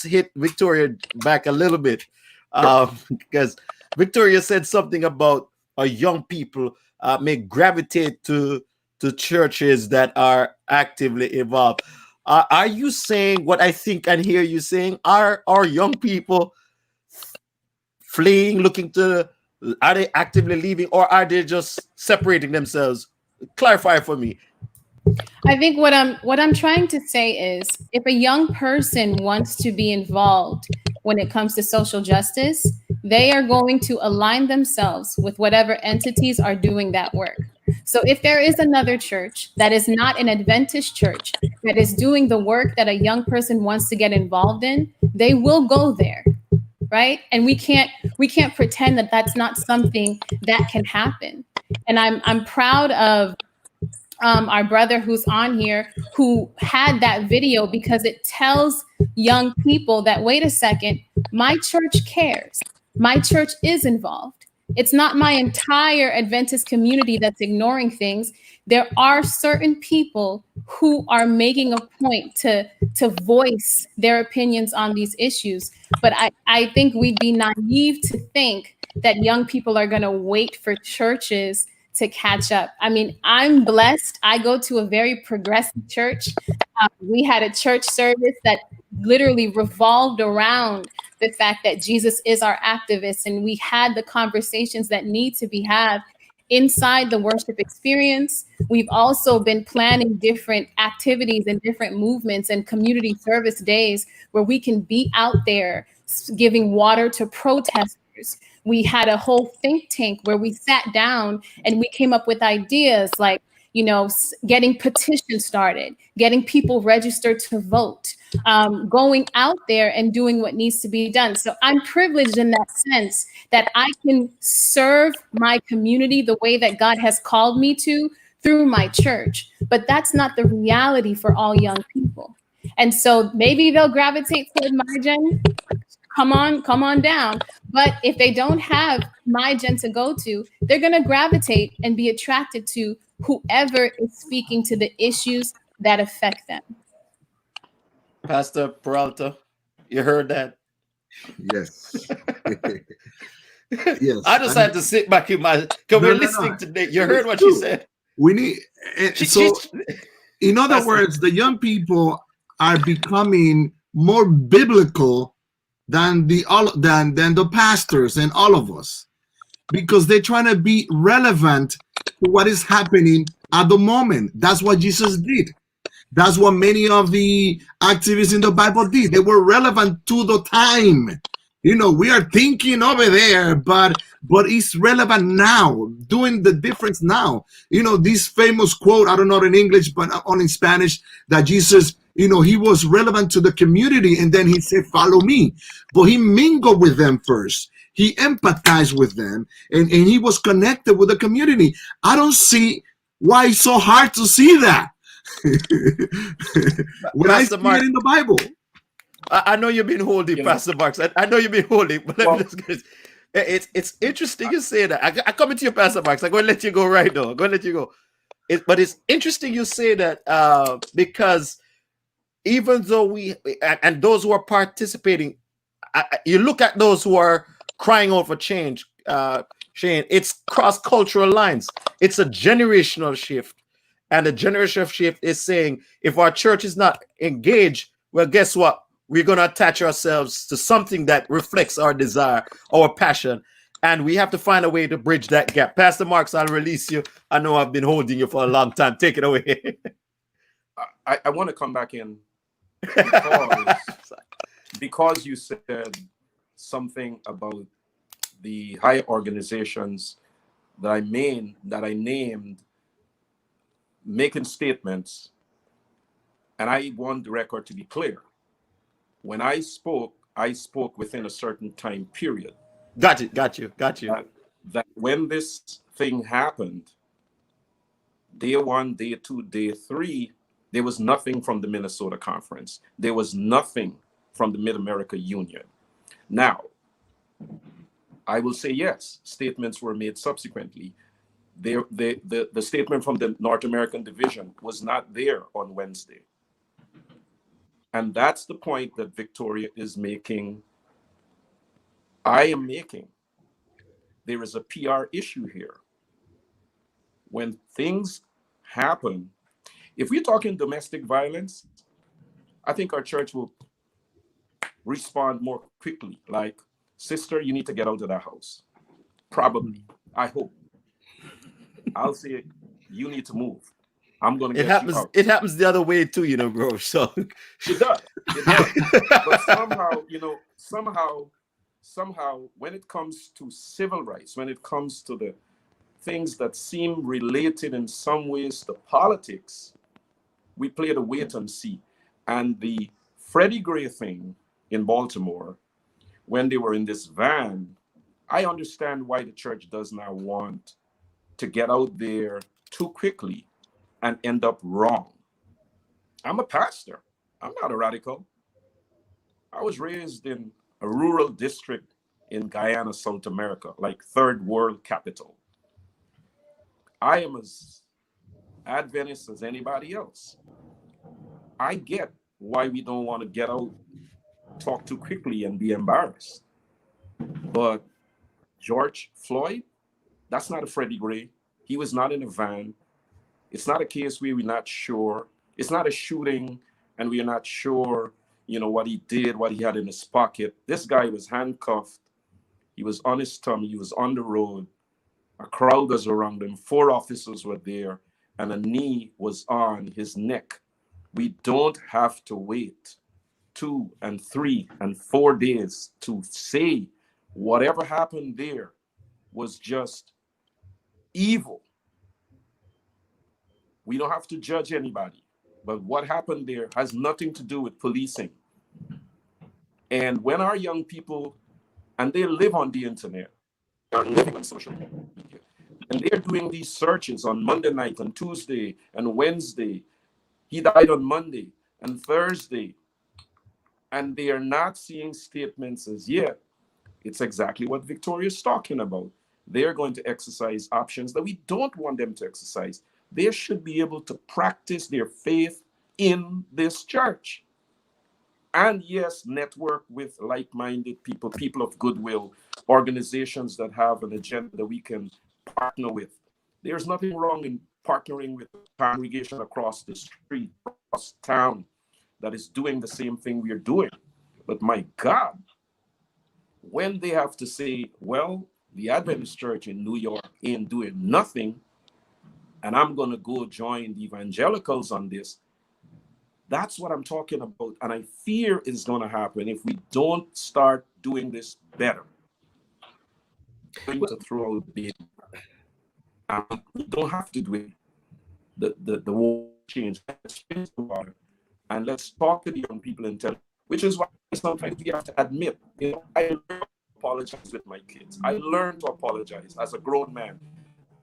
hit Victoria back a little bit, because Victoria said something about our young people may gravitate to churches that are actively involved. Are you saying what I think and hear you saying? Are our young people fleeing, looking to Are they actively leaving, or are they just separating themselves? Clarify for me.
I think what I'm trying to say is, if a young person wants to be involved when it comes to social justice, they are going to align themselves with whatever entities are doing that work. So if there is another church that is not an Adventist church that is doing the work that a young person wants to get involved in, they will go there, right? And we can't pretend that that's not something that can happen. And I'm proud of our brother who's on here, who had that video, because it tells young people that, wait a second, my church cares. My church is involved. It's not my entire Adventist community that's ignoring things. There are certain people who are making a point to voice their opinions on these issues. But I think we'd be naive to think that young people are going to wait for churches to catch up. I mean, I'm blessed. I go to a very progressive church. We had a church service that literally revolved around the fact that Jesus is our activist, and we had the conversations that need to be had inside the worship experience. We've also been planning different activities and different movements and community service days where we can be out there giving water to protesters. We had a whole think tank where we sat down and we came up with ideas like, you know, getting petitions started, getting people registered to vote, going out there and doing what needs to be done. So I'm privileged in that sense that I can serve my community the way that God has called me to through my church. But that's not the reality for all young people. And so maybe they'll gravitate toward my gen. Come on down. But if they don't have my gen to go to, they're going to gravitate and be attracted to whoever is speaking to the issues that affect them.
Pastor Peralta, you heard that?
Yes. Yes.
I just had to sit back in my, because we're listening today. You heard what she said.
We need, in other words, the young people are becoming more biblical than the pastors and all of us, because they're trying to be relevant to what is happening at the moment. That's what Jesus did. That's what many of the activists in the Bible did. They were relevant to the time. You know, we are thinking over there, but it's relevant now, doing the difference now. You know, this famous quote, I don't know it in English, but on in Spanish, that Jesus, you know, he was relevant to the community, and then he said, follow me. But he mingled with them first. He empathized with them, and he was connected with the community. I don't see why it's so hard to see that. When I see it in the Bible.
I know you've been holding, Pastor Marks. I know you've been holding, but let me just get it's interesting you say that. I come into your, Pastor Marks. I'm going to let you go right now. I'm going to let you go. But it's interesting you say that because even though we and those who are participating, you look at those who are crying out for change, Shane, it's cross-cultural lines. It's a generational shift. And the generational shift is saying, if our church is not engaged, well, guess what? We're going to attach ourselves to something that reflects our desire, our passion. And we have to find a way to bridge that gap. Pastor Marks, I'll release you. I know I've been holding you for a long time. Take it away.
I want to come back in because you said something about the higher organizations that I named making statements, and I want the record to be clear. When I spoke within a certain time period.
Got you.
That when this thing happened, day 1, day 2, day 3, there was nothing from the Minnesota Conference. There was nothing from the Mid-America Union. Now, I will say yes, statements were made subsequently. The statement from the North American Division was not there on Wednesday. And that's the point that Victoria is making. I am making. There is a PR issue here. When things happen, if we're talking domestic violence, I think our church will respond more quickly. Like, sister, you need to get out of that house. Probably. I hope. I'll say, you need to move. I'm going to
It
get you
happens.
out.
It happens the other way too, you know, bro. So
It does. It does. But somehow, you know, somehow, when it comes to civil rights, when it comes to the things that seem related in some ways to politics, we play the wait and see. And the Freddie Gray thing in Baltimore, when they were in this van, I understand why the church does not want to get out there too quickly and end up wrong. I'm a pastor. I'm not a radical. I was raised in a rural district in Guyana, South America, like third world capital. I am as Adventist as anybody else. I get why we don't want to get out, talk too quickly and be embarrassed. But George Floyd, that's not a Freddie Gray. He was not in a van. It's not a case where we're not sure. It's not a shooting and we're not sure, you know, what he did, what he had in his pocket. This guy was handcuffed. He was on his tummy. He was on the road. A crowd was around him. 4 officers were there, and a knee was on his neck. We don't have to wait 2 and 3 and 4 days to say whatever happened there was just evil. We don't have to judge anybody, but what happened there has nothing to do with policing. And when our young people, and they live on the internet, are living on social media, and they're doing these searches on Monday night and Tuesday and Wednesday. He died on Monday and Thursday, and they are not seeing statements as yet. It's exactly what Victoria's talking about. They're going to exercise options that we don't want them to exercise. They should be able to practice their faith in this church. And yes, network with like-minded people, people of goodwill, organizations that have an agenda that we can partner with. There's nothing wrong in partnering with a congregation across the street, across town, that is doing the same thing we're doing. But my God, when they have to say, well, the Adventist Church in New York ain't doing nothing, and I'm going to go join the evangelicals on this, that's what I'm talking about. And I fear is going to happen if we don't start doing this better. We're going to throw out the baby. And we don't have to do it. The water change. Let's change the water. And let's talk to the young people and tell them, which is why sometimes we have to admit, you know, I learn to apologize with my kids. I learned to apologize as a grown man.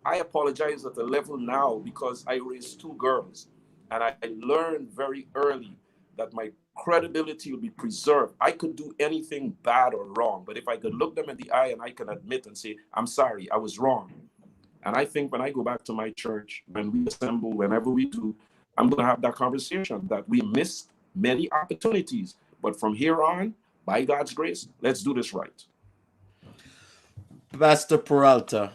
I apologize at the level now because I raised 2 girls. And I learned very early that my credibility will be preserved. I could do anything bad or wrong, but if I could look them in the eye and I can admit and say, I'm sorry, I was wrong. And I think when I go back to my church, when we assemble, whenever we do, I'm going to have that conversation that we missed many opportunities. But from here on, by God's grace, let's do this right.
Pastor Peralta,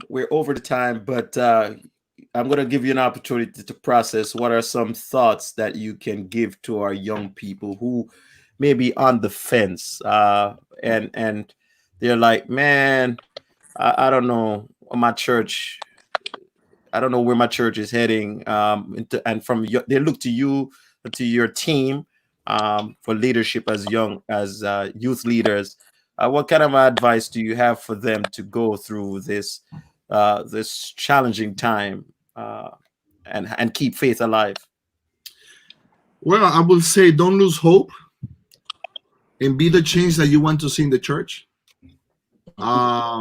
we're over the time, but I'm going to give you an opportunity to process what are some thoughts that you can give to our young people who may be on the fence and they're like, man, I don't know my church. I don't know where my church is heading. And from they look to you, to your team for leadership as youth leaders. What kind of advice do you have for them to go through this challenging time and keep faith alive?
Well, I will say don't lose hope and be the change that you want to see in the church. I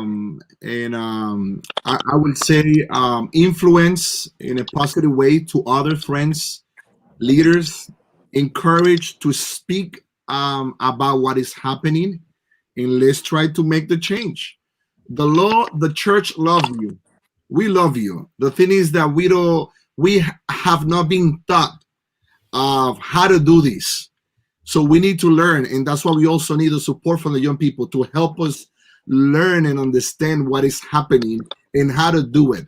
would say influence in a positive way to other friends, leaders, encourage to speak about what is happening, and let's try to make the change. The church loves you. We love you. The thing is that we have not been taught of how to do this. So we need to learn, and that's why we also need the support from the young people to help us learn and understand what is happening and how to do it.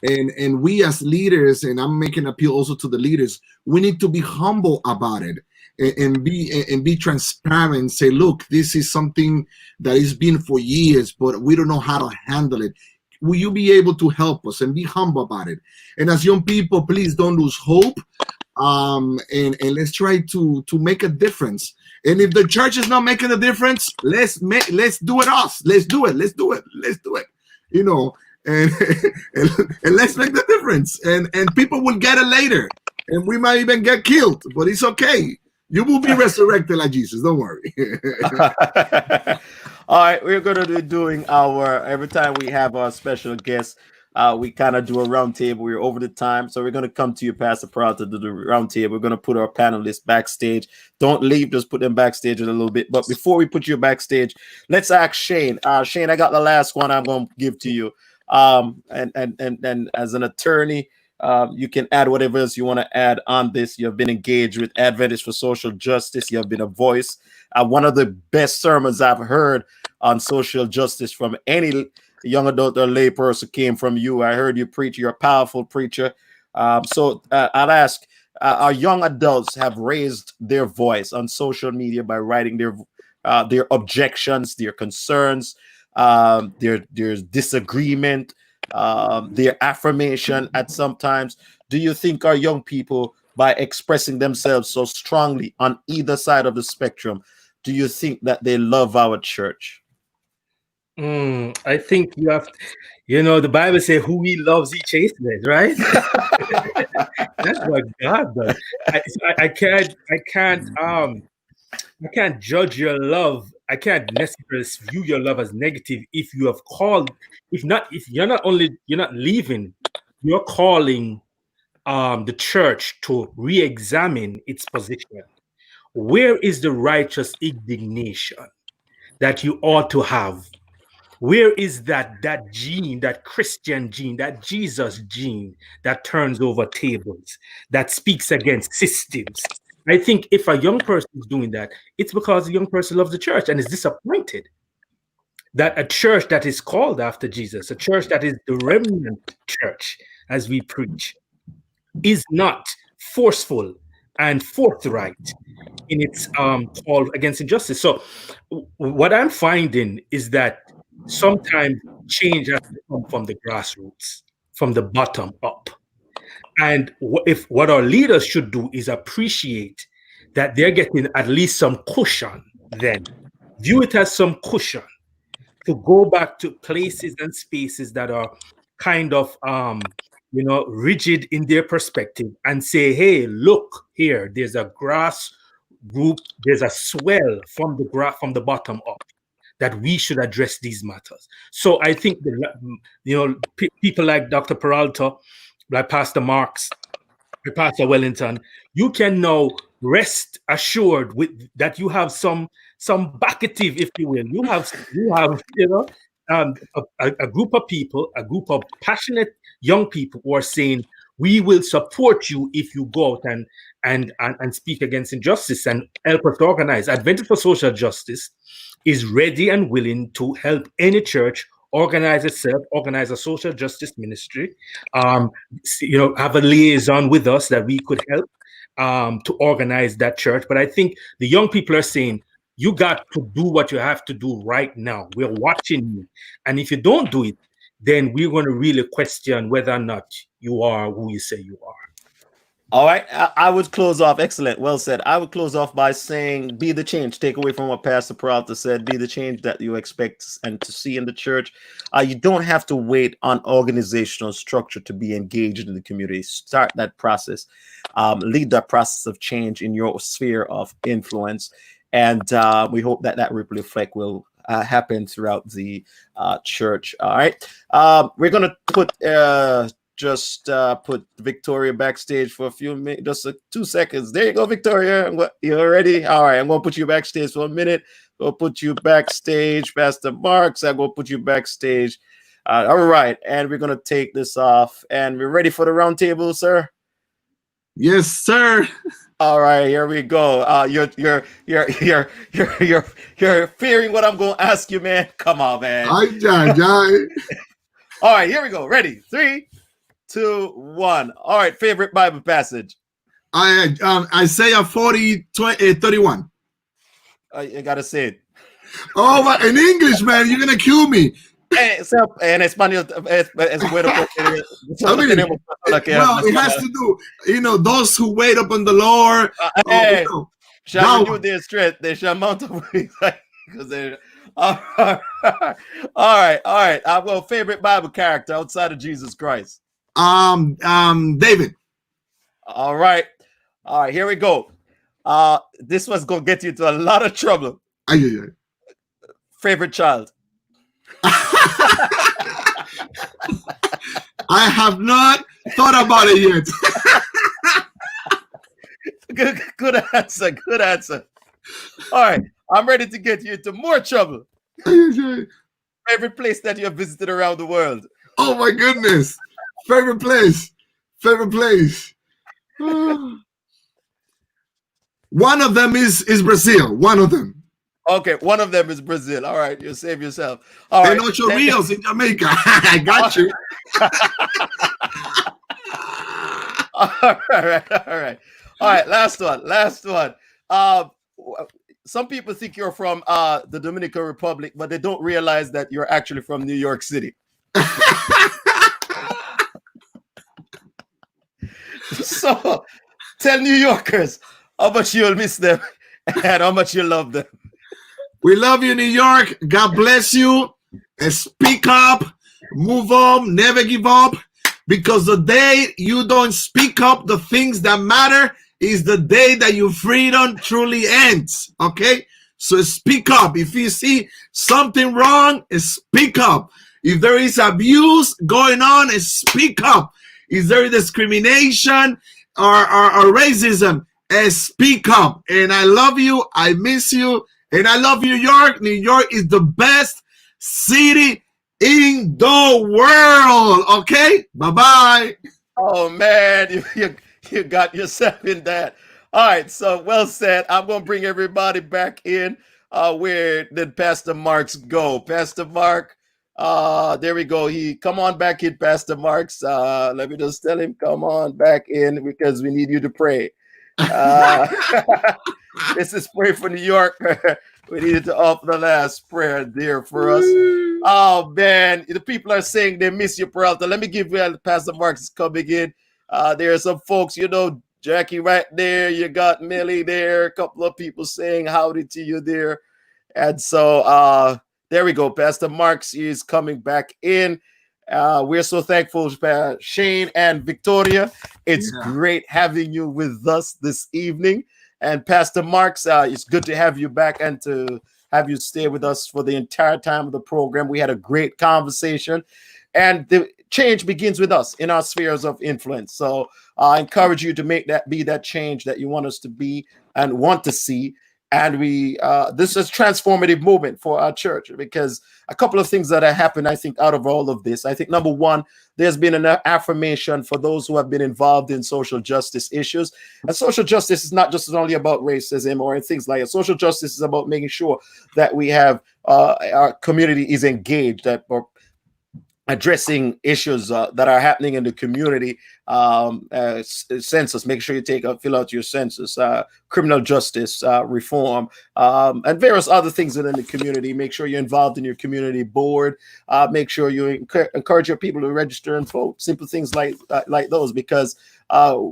And we as leaders, and I'm making an appeal also to the leaders, we need to be humble about it and be transparent. Say, look, this is something that has been for years, but we don't know how to handle it. Will you be able to help us, and be humble about it? And as young people, please don't lose hope. And let's try to make a difference. And if the church is not making a difference, let's do it us. Let's do it. You know, and and let's make the difference. And people will get it later, and we might even get killed, but it's okay. You will be resurrected like Jesus. Don't worry.
All right, we're going to be doing every time we have our special guests, we kind of do a round table. We're over the time, so we're going to come to you, Pastor Peralta, to the round table. We're going to put our panelists backstage. Don't leave, just put them backstage in a little bit. But before we put you backstage, let's ask Shane. Shane, I got the last one I'm going to give to you. And as an attorney, you can add whatever else you want to add on this. You've been engaged with Adventists for Social Justice. You have been a voice. One of the best sermons I've heard on social justice from any young adult or lay person came from you. I heard you preach. You're a powerful preacher. So I'll ask, our young adults have raised their voice on social media by writing their objections, their concerns, their disagreement, their affirmation at some times. Do you think our young people, by expressing themselves so strongly on either side of the spectrum, do you think that they love our church?
I think you have, the Bible says, "Who he loves, he chastens," right? That's what God does. I can't judge your love. I can't necessarily view your love as negative if you have called. If you're not leaving, you're calling the church to re-examine its position. Where is the righteous indignation that you ought to have? Where is that gene, that Christian gene, that Jesus gene that turns over tables, that speaks against systems? I think if a young person is doing that, it's because the young person loves the church and is disappointed that a church that is called after Jesus, a church that is the remnant church, as we preach, is not forceful and forthright in its call against injustice. So what I'm finding is that sometimes change has to come from the grassroots, from the bottom up. And if what our leaders should do is appreciate that they're getting at least some cushion, then view it as some cushion to go back to places and spaces that are kind of rigid in their perspective and say, hey, look here, there's a grass group, there's a swell from the bottom up, that we should address these matters. So I think people like Dr. Peralta, like Pastor Marks, Pastor Wellington, you can now rest assured with that you have some backative, if you will. You have a group of people, a group of passionate young people who are saying, we will support you if you go out and speak against injustice and help us organize. Adventists for Social Justice is ready and willing to help any church organize itself, organize a social justice ministry, have a liaison with us that we could help to organize that church. But I think the young people are saying, you got to do what you have to do right now. We're watching you. And if you don't do it, then we're going to really question whether or not you are who you say you are.
All right. I would close off. Excellent. Well said. I would close off by saying, be the change. Take away from what Pastor Peralta said. Be the change that you expect and to see in the church. You don't have to wait on organizational structure to be engaged in the community. Start that process. Lead that process of change in your sphere of influence. And we hope that ripple effect will happen throughout the church. All right. We're going to put... put Victoria backstage for a few minutes, just 2 seconds. There you go, Victoria. You ready? All right, I'm going to put you backstage for a minute. We'll put you backstage, Pastor Marks. I'm going to put you backstage. All right, and we're going to take this off. And we're ready for the round table, sir?
Yes, sir.
All right, here we go. You're fearing what I'm going to ask you, man. Come on, man. All right, here we go. Ready? 3, 2, 1. All right, favorite Bible passage?
Isaiah 31.
You gotta say it.
Oh, but in English, man, you're gonna kill me.
En español es bueno porque
I mean, well, it has to do, those who wait upon the Lord.
Hey,
Oh,
shall
that
renew
one.
their strength. They shall mount up wings because they're all right. Our favorite Bible character outside of Jesus Christ.
David.
All right. Here we go. This one's gonna get you into a lot of trouble. Favorite child.
I have not thought about it yet.
Good answer. Good answer. All right. I'm ready to get you into more trouble. Favorite place that you have visited around the world.
Oh my goodness. Favorite place. One of them is Brazil. One of them.
Okay, one of them is Brazil. All right, you save yourself. All right.
And Ocho Rios in Jamaica. I got you.
All right. Last one. Some people think you're from the Dominican Republic, but they don't realize that you're actually from New York City. So tell New Yorkers how much you'll miss them and how much you love them.
We love you, New York. God bless you. And speak up, move on, never give up. Because the day you don't speak up the things that matter is the day that your freedom truly ends. Okay? So speak up. If you see something wrong, speak up. If there is abuse going on, speak up. If there is discrimination or racism, speak up. And I love you. I miss you. And I love New York. New York is the best city in the world. Okay? Bye-bye.
Oh, man. You got yourself in that. All right. So, well said. I'm going to bring everybody back in. Where did Pastor Marks go? Pastor Mark. There we go. Come on back in, Pastor Marks. Let me just tell him, come on back in because we need you to pray. This is Pray for New York. We needed to offer the last prayer there for us. Oh, man. The people are saying they miss you, Peralta. Let me give you Pastor Marks is coming in. There are some folks, Jackie right there. You got Millie there. A couple of people saying howdy to you there. And so there we go. Pastor Marks is coming back in. We're so thankful, Shane and Victoria. It's great having you with us this evening. And Pastor Marks, it's good to have you back and to have you stay with us for the entire time of the program. We had a great conversation. And the change begins with us in our spheres of influence. So I encourage you to make that be that change that you want us to be and want to see. And this is a transformative moment for our church because a couple of things that have happened, I think, out of all of this. I think, number one, there's been an affirmation for those who have been involved in social justice issues. And social justice is not just only about racism or things like that. Social justice is about making sure that we have our community is engaged, or addressing issues that are happening in the community, census, make sure you fill out your census, criminal justice reform, and various other things within the community. Make sure you're involved in your community board. Make sure you encourage your people to register and vote. Simple things like those, because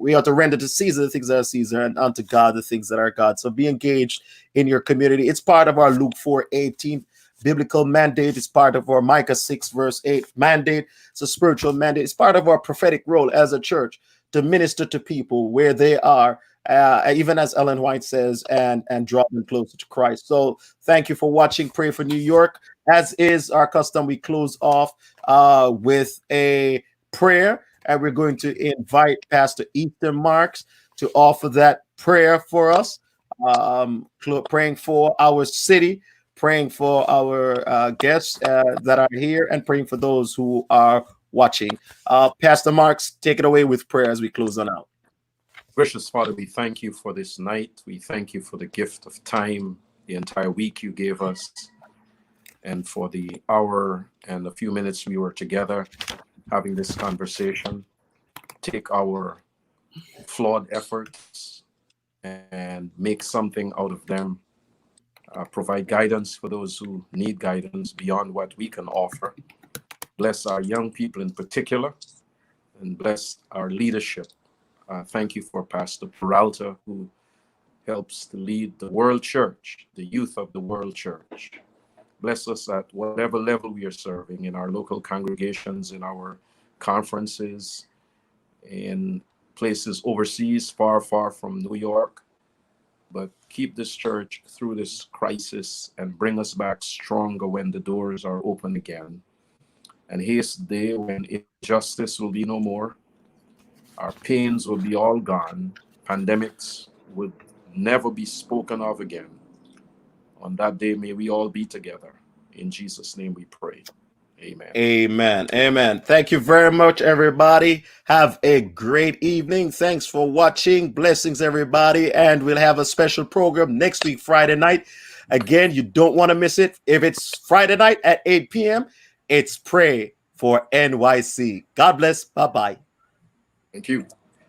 we have to render to Caesar the things that are Caesar and unto God the things that are God. So be engaged in your community. It's part of our Luke 4:18 biblical mandate. Is part of our Micah 6 verse 8 mandate. It's a spiritual mandate. It's part of our prophetic role as a church to minister to people where they are, even as Ellen White says, and draw them closer to Christ. So thank you for watching Pray for New York. As is our custom, we close off with a prayer, and we're going to invite Pastor Easton Marks to offer that prayer for us, praying for our city, praying for our guests that are here, and praying for those who are watching. Pastor Marks, take it away with prayer as we close on out.
Gracious Father, we thank you for this night. We thank you for the gift of time, the entire week you gave us, and for the hour and a few minutes we were together having this conversation. Take our flawed efforts and make something out of them. Provide guidance for those who need guidance beyond what we can offer. Bless our young people in particular, and bless our leadership. Thank you for Pastor Peralta, who helps to lead the World Church, the youth of the World Church. Bless us at whatever level we are serving, in our local congregations, in our conferences, in places overseas, far, far from New York. But keep this church through this crisis and bring us back stronger when the doors are open again. And here's the day when injustice will be no more. Our pains will be all gone. Pandemics will never be spoken of again. On that day, may we all be together. In Jesus' name we pray. Amen.
Amen. Amen. Thank you very much, everybody. Have a great evening. Thanks for watching. Blessings, everybody. And we'll have a special program next week, Friday night. Again, you don't want to miss it. If it's Friday night at 8 p.m., it's Pray for NYC. God bless. Bye-bye.
Thank you.